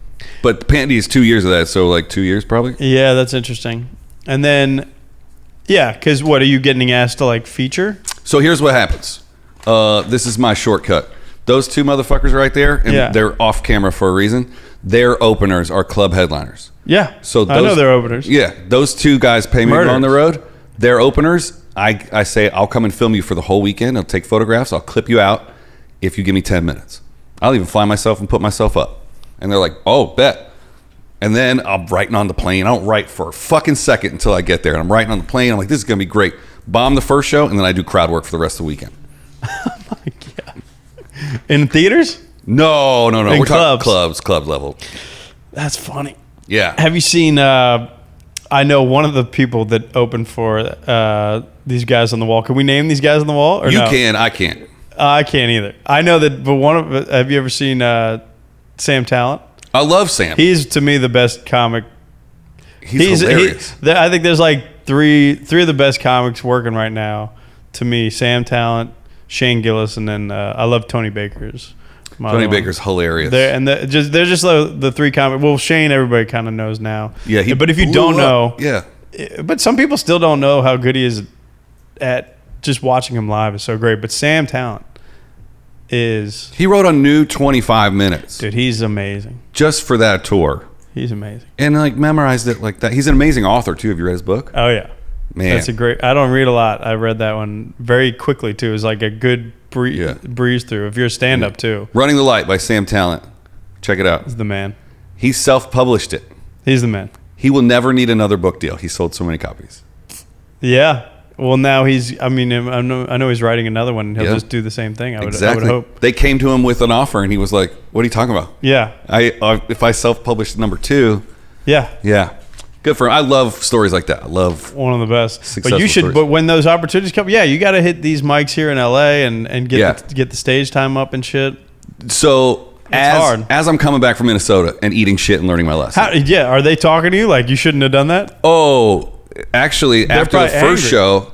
But Pandy is 2 years of that, so like 2 years probably. Yeah, that's interesting. And then, because what, are you getting asked to like feature? So here's what happens. This is my shortcut. Those 2 motherfuckers right there, and they're off camera for a reason. Their openers are club headliners. Yeah, so I know they're openers. Yeah, those 2 guys pay me to go on the road. They're openers. I say, I'll come and film you for the whole weekend. I'll take photographs. I'll clip you out if you give me 10 minutes. I'll even fly myself and put myself up. And they're like, oh, bet. And then I'm writing on the plane. I don't write for a fucking second until I get there. And I'm writing on the plane. I'm like, this is going to be great. Bomb the first show, and then I do crowd work for the rest of the weekend. Oh, my God. In theaters? No. In We're clubs? talking club level. That's funny. Yeah. Have you seen... I know one of the people that opened for these guys on the wall. Can we name these guys on the wall? Or you no? can. I can't. I can't either. I know that, but have you ever seen Sam Talent? I love Sam. He's, to me, the best comic. He's hilarious. I think there's like three of the best comics working right now. To me, Sam Talent, Shane Gillis, and then I love Tony Baker's. Tony Baker's hilarious. They're just the 3 comics. Well, Shane, everybody kind of knows now. Yeah, but if you don't know, yeah. But some people still don't know how good he is at just watching him live is so great. But Sam Talent is... He wrote a new 25 minutes. Dude, he's amazing. Just for that tour. He's amazing. And like memorized it like that. He's an amazing author too. Have you read his book? Oh, yeah. Man. That's a great... I don't read a lot. I read that one very quickly too. It was like a good breeze through. If you're a stand-up too. Running the Light by Sam Talent. Check it out. He's the man. He self-published it. He's the man. He will never need another book deal. He sold so many copies. Yeah. Well, now I know he's writing another one. And he'll just do the same thing. I would hope. They came to him with an offer, and he was like, "What are you talking about?" Yeah. If I self-published number 2. Yeah. Good for him. I love stories like that. I love one of the best. Successful But you should. stories. But when those opportunities come, you got to hit these mics here in LA and get the stage time up and shit. So hard. as I'm coming back from Minnesota and eating shit and learning my lesson. Are they talking to you like you shouldn't have done that? Oh, actually, after the first show,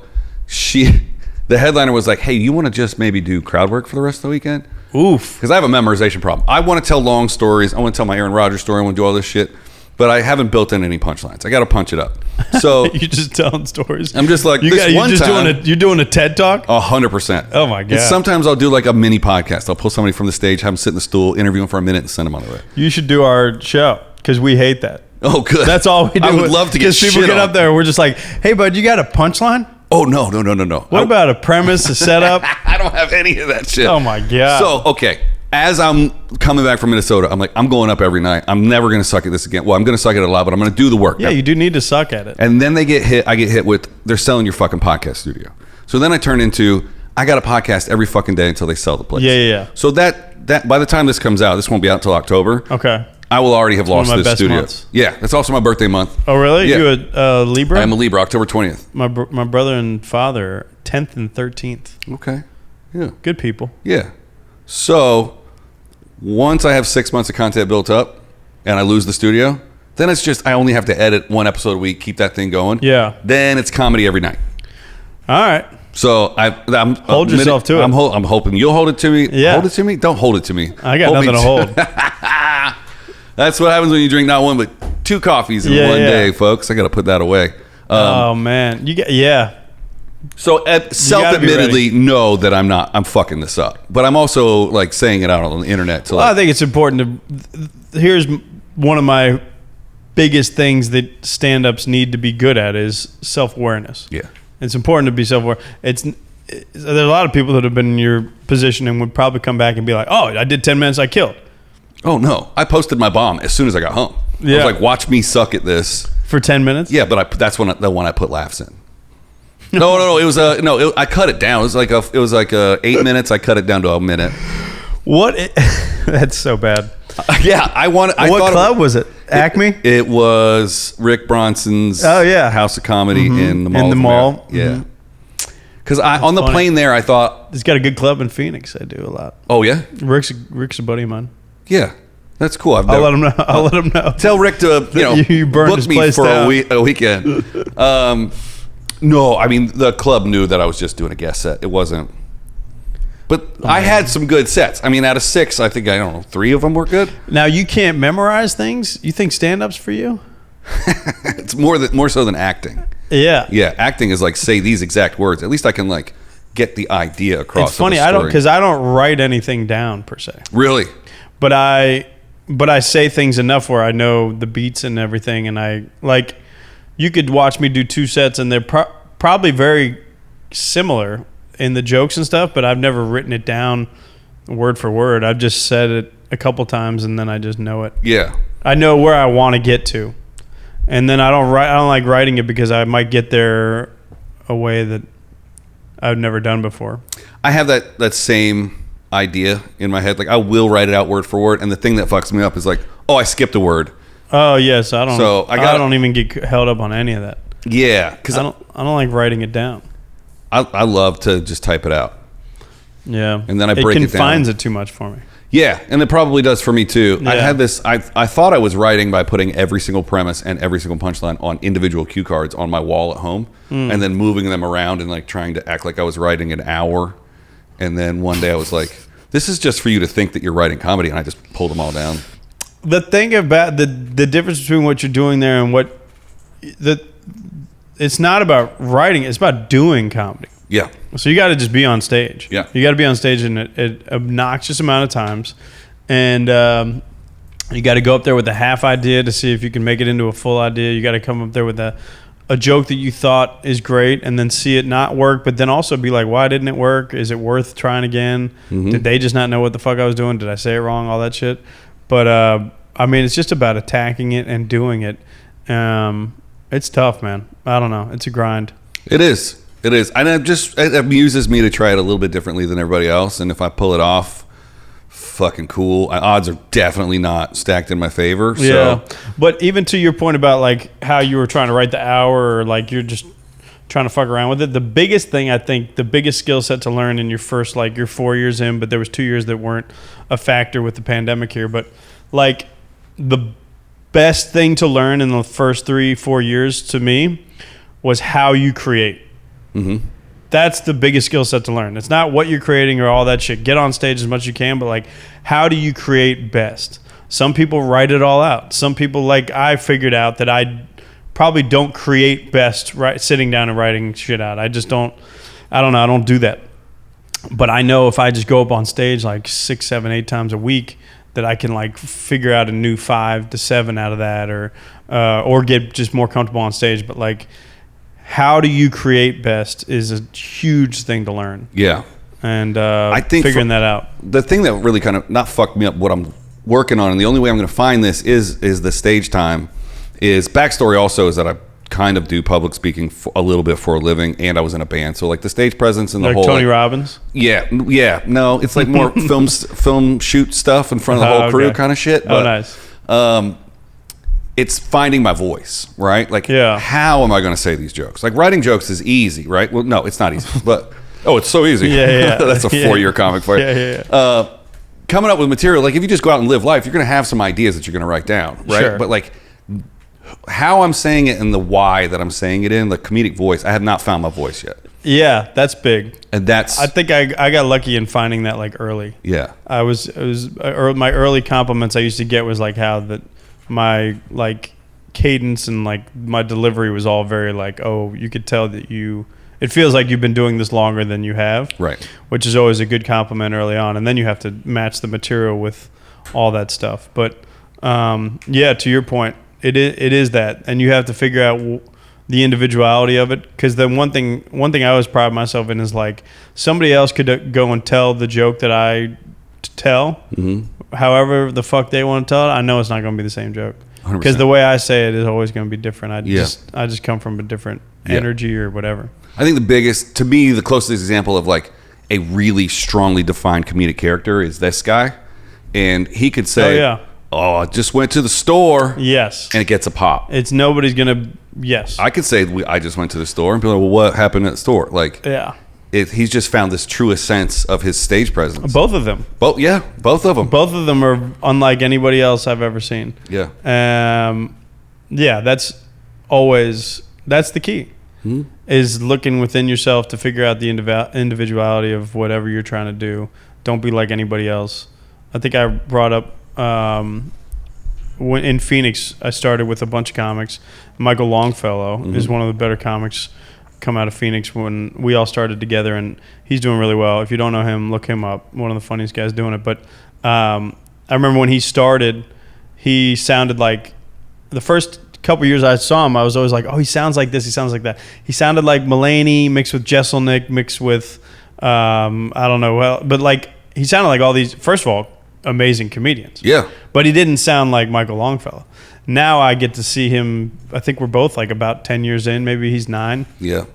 the headliner was like, "Hey, you want to just maybe do crowd work for the rest of the weekend?" Oof. Because I have a memorization problem. I want to tell long stories. I want to tell my Aaron Rodgers story. I want to do all this shit. But I haven't built in any punchlines. I got to punch it up. So you just telling stories. I'm just like, you're doing a TED talk. 100%. Oh my god. And sometimes I'll do like a mini podcast. I'll pull somebody from the stage, have them sit in the stool, interview them for a minute, and send them on the way. You should do our show because we hate that. Oh, good. That's all we do. I would love to get shit people get on. up there. We're just like, hey, bud, you got a punchline? Oh no. What about a premise, a setup? I don't have any of that shit. Oh my god. So okay. As I'm coming back from Minnesota, I'm like, I'm going up every night. I'm never going to suck at this again. Well, I'm going to suck at it a lot, but I'm going to do the work. Yeah, you do need to suck at it. And then I get hit with, they're selling your fucking podcast studio. So then I turn into, I got a podcast every fucking day until they sell the place. Yeah. So that by the time this comes out, this won't be out until October. Okay. I will already have lost one of my this best studio. months. Yeah, that's also my birthday month. Oh, really? Yeah. You a Libra? I'm a Libra, October 20th. My brother and father, 10th and 13th. Okay. Yeah. Good people. Yeah. So once I have 6 months of content built up and I lose the studio, then it's just I only have to edit 1 episode a week, keep that thing going. Yeah. Then it's comedy every night. All right. So I'm hold yourself to it. I'm hoping you'll hold it to me. Yeah. Hold it to me. Don't hold it to me. I got nothing to hold. That's what happens when you drink not 1 but 2 coffees in one day, folks. I got to put that away. Oh man, So self-admittedly know that I'm fucking this up, but I'm also like saying it out on the internet. To I think it's important to. Here's one of my biggest things that stand-ups need to be good at is self-awareness. Yeah, it's important to be self-aware. There's a lot of people that have been in your position and would probably come back and be like, "Oh, I did 10 minutes, I killed." Oh no, I posted my bomb as soon as I got home. I was like, "Watch me suck at this for 10 minutes." Yeah, but that's the one I put laughs in. No. It was I cut it down. It was like 8 minutes. I cut it down to a minute. What? That's so bad. What club was it? Acme? It was Rick Bronson's House of Comedy in the mall. In the mall. Yeah. Because on the plane there, I thought... He's got a good club in Phoenix. I do a lot. Oh, yeah? Rick's a buddy of mine. Yeah. That's cool. I'll let him know. I'll let him know. Tell Rick to, you burned book his me place for down. a weekend. No, I mean, the club knew that I was just doing a guest set. It wasn't... But I had some good sets. I mean, out of 6, I think, 3 of them were good. Now, you can't memorize things? You think stand-up's for you? It's more so than acting. Yeah. Yeah, acting is like, say these exact words. At least I can, like, get the idea across. It's funny, I don't write anything down, per se. Really? But I say things enough where I know the beats and everything, and you could watch me do 2 sets, and they're probably very similar in the jokes and stuff, but I've never written it down word for word. I've just said it a couple times, and then I just know it. Yeah. I know where I want to get to, and then I don't like writing it because I might get there a way that I've never done before. I have that same idea in my head. Like, I will write it out word for word, and the thing that fucks me up is like, oh, I skipped a word. Oh yes, I don't. So I don't even get held up on any of that. Yeah, because I don't like writing it down. I love to just type it out. Yeah. And then I break it down. It confines it too much for me. Yeah, and it probably does for me too. Yeah. I had this, I thought I was writing by putting every single premise and every single punchline on individual cue cards on my wall at home, and then moving them around and like trying to act like I was writing an hour. And then one day I was like, this is just for you to think that you're writing comedy, and I just pulled them all down. The thing about the difference between what you're doing there and it's not about writing, it's about doing comedy. Yeah. So you got to just be on stage. Yeah. You got to be on stage in an obnoxious amount of times. And you got to go up there with a half idea to see if you can make it into a full idea. You got to come up there with a joke that you thought is great and then see it not work, but then also be like, why didn't it work? Is it worth trying again? Mm-hmm. Did they just not know what the fuck I was doing? Did I say it wrong? All that shit. But, I mean, it's just about attacking it and doing it. It's tough, man. I don't know. It's a grind. It is. It is. And it amuses me to try it a little bit differently than everybody else. And if I pull it off, fucking cool. Odds are definitely not stacked in my favor. So. Yeah. But even to your point about like how you were trying to write the hour, or like you're just trying to fuck around with it. The biggest thing, I think, the biggest skill set to learn in your first, like you're 4 years in, but there was 2 years that weren't a factor with the pandemic here. But like the best thing to learn in the first 3-4 years to me was how you create. Mm-hmm. That's the biggest skill set to learn. It's not what you're creating or all that shit. Get on stage as much as you can, but like, how do you create best? Some people write it all out. Some people, like I figured out that I probably don't create best sitting down and writing shit out. I just don't. I don't know. I don't do that. But I know if I just go up on stage like 6, 7, 8 times a week, that I can like figure out a new 5 to 7 out of that, or get just more comfortable on stage. But like, how do you create best is a huge thing to learn. Yeah. And I think figuring that out. The thing that really kind of not fucked me up, what I'm working on, and the only way I'm going to find this is the stage time. Is backstory also is that I kind of do public speaking a little bit for a living, and I was in a band, so like the stage presence and the like whole Tony Robbins. Yeah. No, it's like more film shoot stuff in front of the whole crew kind of shit. But, nice. It's finding my voice, right? Like, how am I going to say these jokes? Like, writing jokes is easy, right? Well, no, it's not easy, but it's so easy. Yeah. That's a 4-year comic for you. Yeah. Coming up with material, like if you just go out and live life, you're going to have some ideas that you're going to write down, right? Sure. But like, how I'm saying it and the why that I'm saying it in, the comedic voice, I have not found my voice yet. Yeah, that's big. And that's... I think I got lucky in finding that like early. Yeah. My early compliments I used to get was like how that my like cadence and like my delivery was all very like, oh, you could tell that it feels like you've been doing this longer than you have. Right. Which is always a good compliment early on. And then you have to match the material with all that stuff. But to your point, it is that. And you have to figure out the individuality of it. Because then one thing I always pride myself in is like somebody else could go and tell the joke that I tell. Mm-hmm. However the fuck they want to tell it, I know it's not going to be the same joke. Because the way I say it is always going to be different. I just come from a different energy or whatever. I think the biggest, to me, the closest example of like a really strongly defined comedic character is this guy, and he could say, "Oh, I just went to the store." Yes, and it gets a pop. It's nobody's gonna. Yes, I could say I just went to the store and be like, "Well, what happened at the store?" Like, he's just found this truest sense of his stage presence. Both of them. Both of them. Both of them are unlike anybody else I've ever seen. Yeah. That's the key. Is looking within yourself to figure out the individuality of whatever you're trying to do. Don't be like anybody else. I think I brought up when in Phoenix, I started with a bunch of comics. Michael Longfellow is one of the better comics come out of Phoenix when we all started together, and he's doing really well. If you don't know him, look him up. One of the funniest guys doing it. But I remember when he started, he sounded like the first couple years I saw him, I was always like, oh, he sounds like this, he sounds like that. He sounded like Mulaney mixed with Jesselnick mixed with I don't know, but like he sounded like all these, first of all, amazing comedians. Yeah. But he didn't sound like Michael Longfellow. Now I get to see him, I think we're both like about 10 years in, maybe he's 9. Yeah.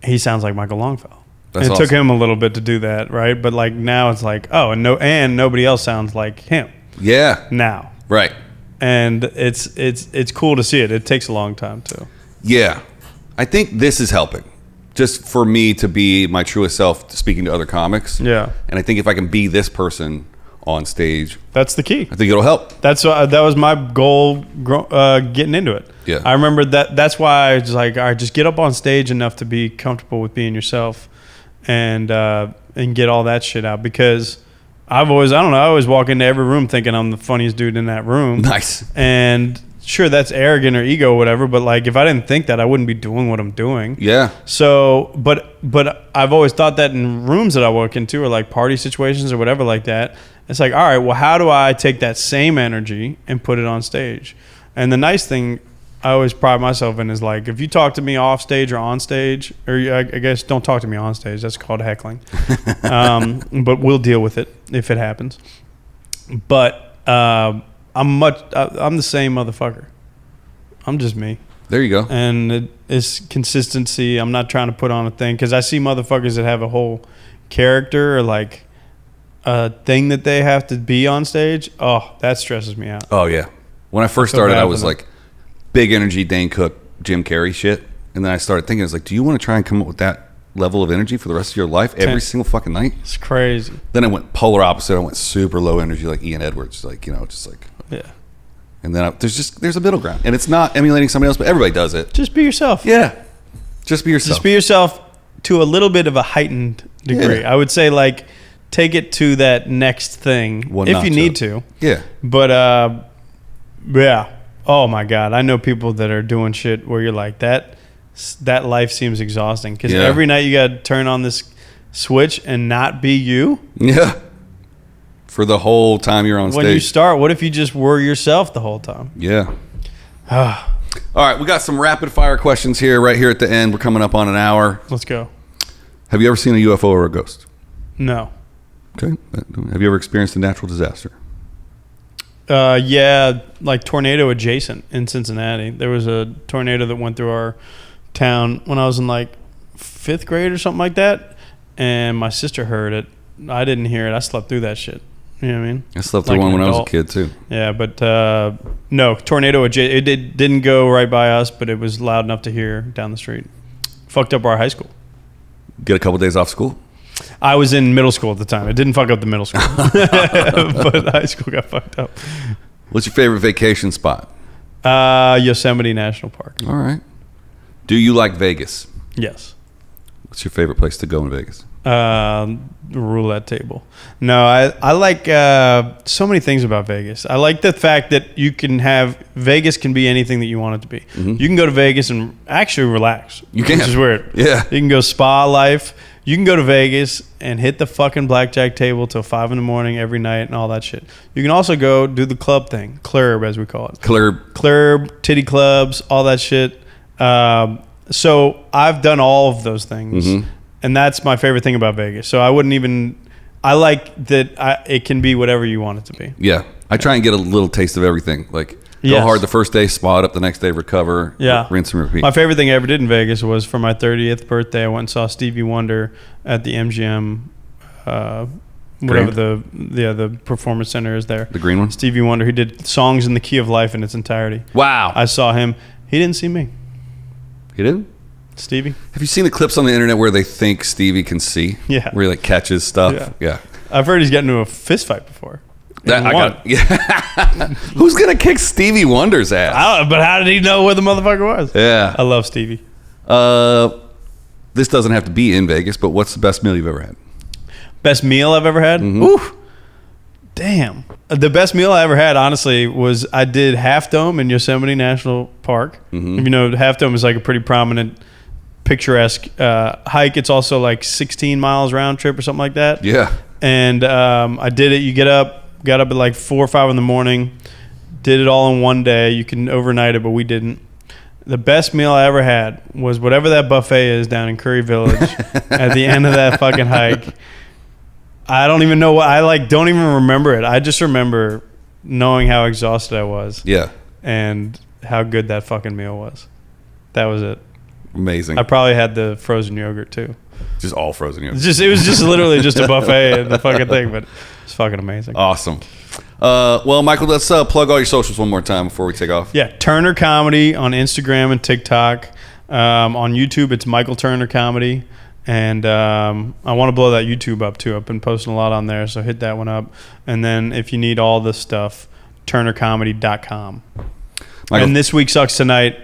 He sounds like Michael Longfellow. That's It awesome. took him a little bit to do that, right? But like now it's like, oh, and nobody else sounds like him. Yeah. Now. Right. And it's cool to see it. It takes a long time too. Yeah. I think this is helping. Just for me to be my truest self speaking to other comics. Yeah. And I think if I can be this person on stage, that's the key. I think it'll help. That was my goal getting into it. Yeah. I remember that's why I was like, all right, just get up on stage enough to be comfortable with being yourself and get all that shit out, because I always walk into every room thinking I'm the funniest dude in that room. Nice. And sure, that's arrogant or ego or whatever, but like if I didn't think that, I wouldn't be doing what I'm doing. Yeah. So, but I've always thought that in rooms that I walk into or like party situations or whatever like that, it's like, all right, well, how do I take that same energy and put it on stage? And the nice thing I always pride myself in is like, if you talk to me off stage or on stage, or I guess don't talk to me on stage, that's called heckling. But we'll deal with it if it happens. But I'm the same motherfucker. I'm just me. There you go. And it's consistency. I'm not trying to put on a thing, because I see motherfuckers that have a whole character or like a thing that they have to be on stage. Oh, that stresses me out. Oh, yeah. When I first started, I was like big energy Dane Cook, Jim Carrey shit. And then I started thinking, I was like, do you want to try and come up with that level of energy for the rest of your life every single fucking night? It's crazy. Then I went polar opposite. I went super low energy like Ian Edwards. Like, just like... Yeah. And then there's a middle ground. And it's not emulating somebody else, but everybody does it. Just be yourself. Yeah. Just be yourself. Just be yourself to a little bit of a heightened degree. Yeah. I would say like take it to that next thing if you need to. Yeah. But yeah. Oh my God. I know people that are doing shit where you're like that life seems exhausting, because every night you got to turn on this switch and not be you. Yeah. For the whole time you're on stage. When you start, what if you just were yourself the whole time? Yeah. All right, we got some rapid fire questions here right here at the end. We're coming up on an hour. Let's go. Have you ever seen a UFO or a ghost? No. Okay. Have you ever experienced a natural disaster? Yeah, like tornado adjacent in Cincinnati. There was a tornado that went through our town when I was in like 5th grade or something like that, and my sister heard it. I didn't hear it. I slept through that shit. You know what I mean? I slept through one when I was a kid too. Yeah, but no, tornado adjacent. It didn't go right by us, but it was loud enough to hear down the street. Fucked up our high school. Get a couple days off school? I was in middle school at the time. It didn't fuck up the middle school, but high school got fucked up. What's your favorite vacation spot? Yosemite National Park. All right. Do you like Vegas? Yes. What's your favorite place to go in Vegas? Roulette table. No, I like so many things about Vegas. I like the fact that you can have Vegas can be anything that you want it to be. Mm-hmm. You can go to Vegas and actually relax. You can, which is weird. Yeah. You can go spa life. You can go to Vegas and hit the fucking blackjack table till 5 a.m. every night and all that shit. You can also go do the club thing, club as we call it. Club, titty clubs, all that shit. So I've done all of those things. Mm-hmm. And that's my favorite thing about Vegas. So I like that it can be whatever you want it to be. Yeah. I try and get a little taste of everything. Like, Go hard the first day, spot up the next day, recover, Yeah. rinse and repeat. My favorite thing I ever did in Vegas was for my 30th birthday, I went and saw Stevie Wonder at the MGM, whatever the performance center is there. The green one? Stevie Wonder. He did Songs in the Key of Life in its entirety. Wow. I saw him. He didn't see me. He didn't? Stevie? Have you seen the clips on the internet where they think Stevie can see? Yeah. Where he like catches stuff? Yeah. I've heard he's gotten into a fist fight before. Who's going to kick Stevie Wonder's ass? But how did he know where the motherfucker was? Yeah. I love Stevie. This doesn't have to be in Vegas, but what's the best meal you've ever had? Best meal I've ever had? Mm-hmm. Ooh. Damn. The best meal I ever had, honestly, was I did Half Dome in Yosemite National Park. Mm-hmm. You know, Half Dome is like a pretty prominent, picturesque hike. It's also like 16 miles round trip or something like that. Yeah. And I did it. You got up at like 4 or 5 in the morning, did it all in one day. You can overnight it, but we didn't. The best meal I ever had was whatever that buffet is down in Curry Village at the end of that fucking hike. I don't even know what don't even remember it. I just remember knowing how exhausted I was. Yeah. And how good that fucking meal was. That was it. Amazing. I probably had the frozen yogurt too. Just all frozen yogurt. It was just literally just a buffet and the fucking thing, but it's fucking amazing. Awesome. Well, Michael, let's plug all your socials one more time before we take off. Yeah, Turner Comedy on Instagram and TikTok. On YouTube, it's Michael Turner Comedy. And I want to blow that YouTube up too. I've been posting a lot on there, so hit that one up. And then if you need all this stuff, turnercomedy.com. Michael. And This Week Sucks Tonight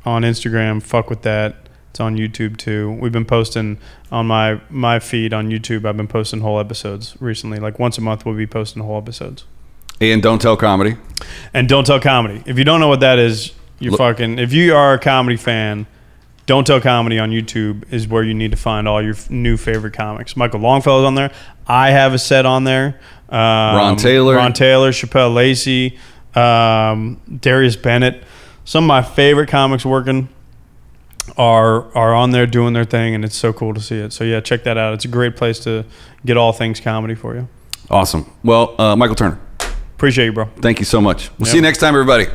on Instagram. Fuck with that. It's on YouTube too. We've been posting on my feed on YouTube. I've been posting whole episodes recently. Like once a month, we'll be posting whole episodes. And Don't Tell Comedy. And Don't Tell Comedy. If you don't know what that is, if you are a comedy fan, Don't Tell Comedy on YouTube is where you need to find all your new favorite comics. Michael Longfellow's on there. I have a set on there. Ron Taylor, Chappelle Lacey, Darius Bennett. Some of my favorite comics working are on there doing their thing, and it's so cool to see it. So yeah, check that out. It's a great place to get all things comedy for you. Awesome. Well, Michael Turner. Appreciate you, bro. Thank you so much. We'll see you next time, everybody.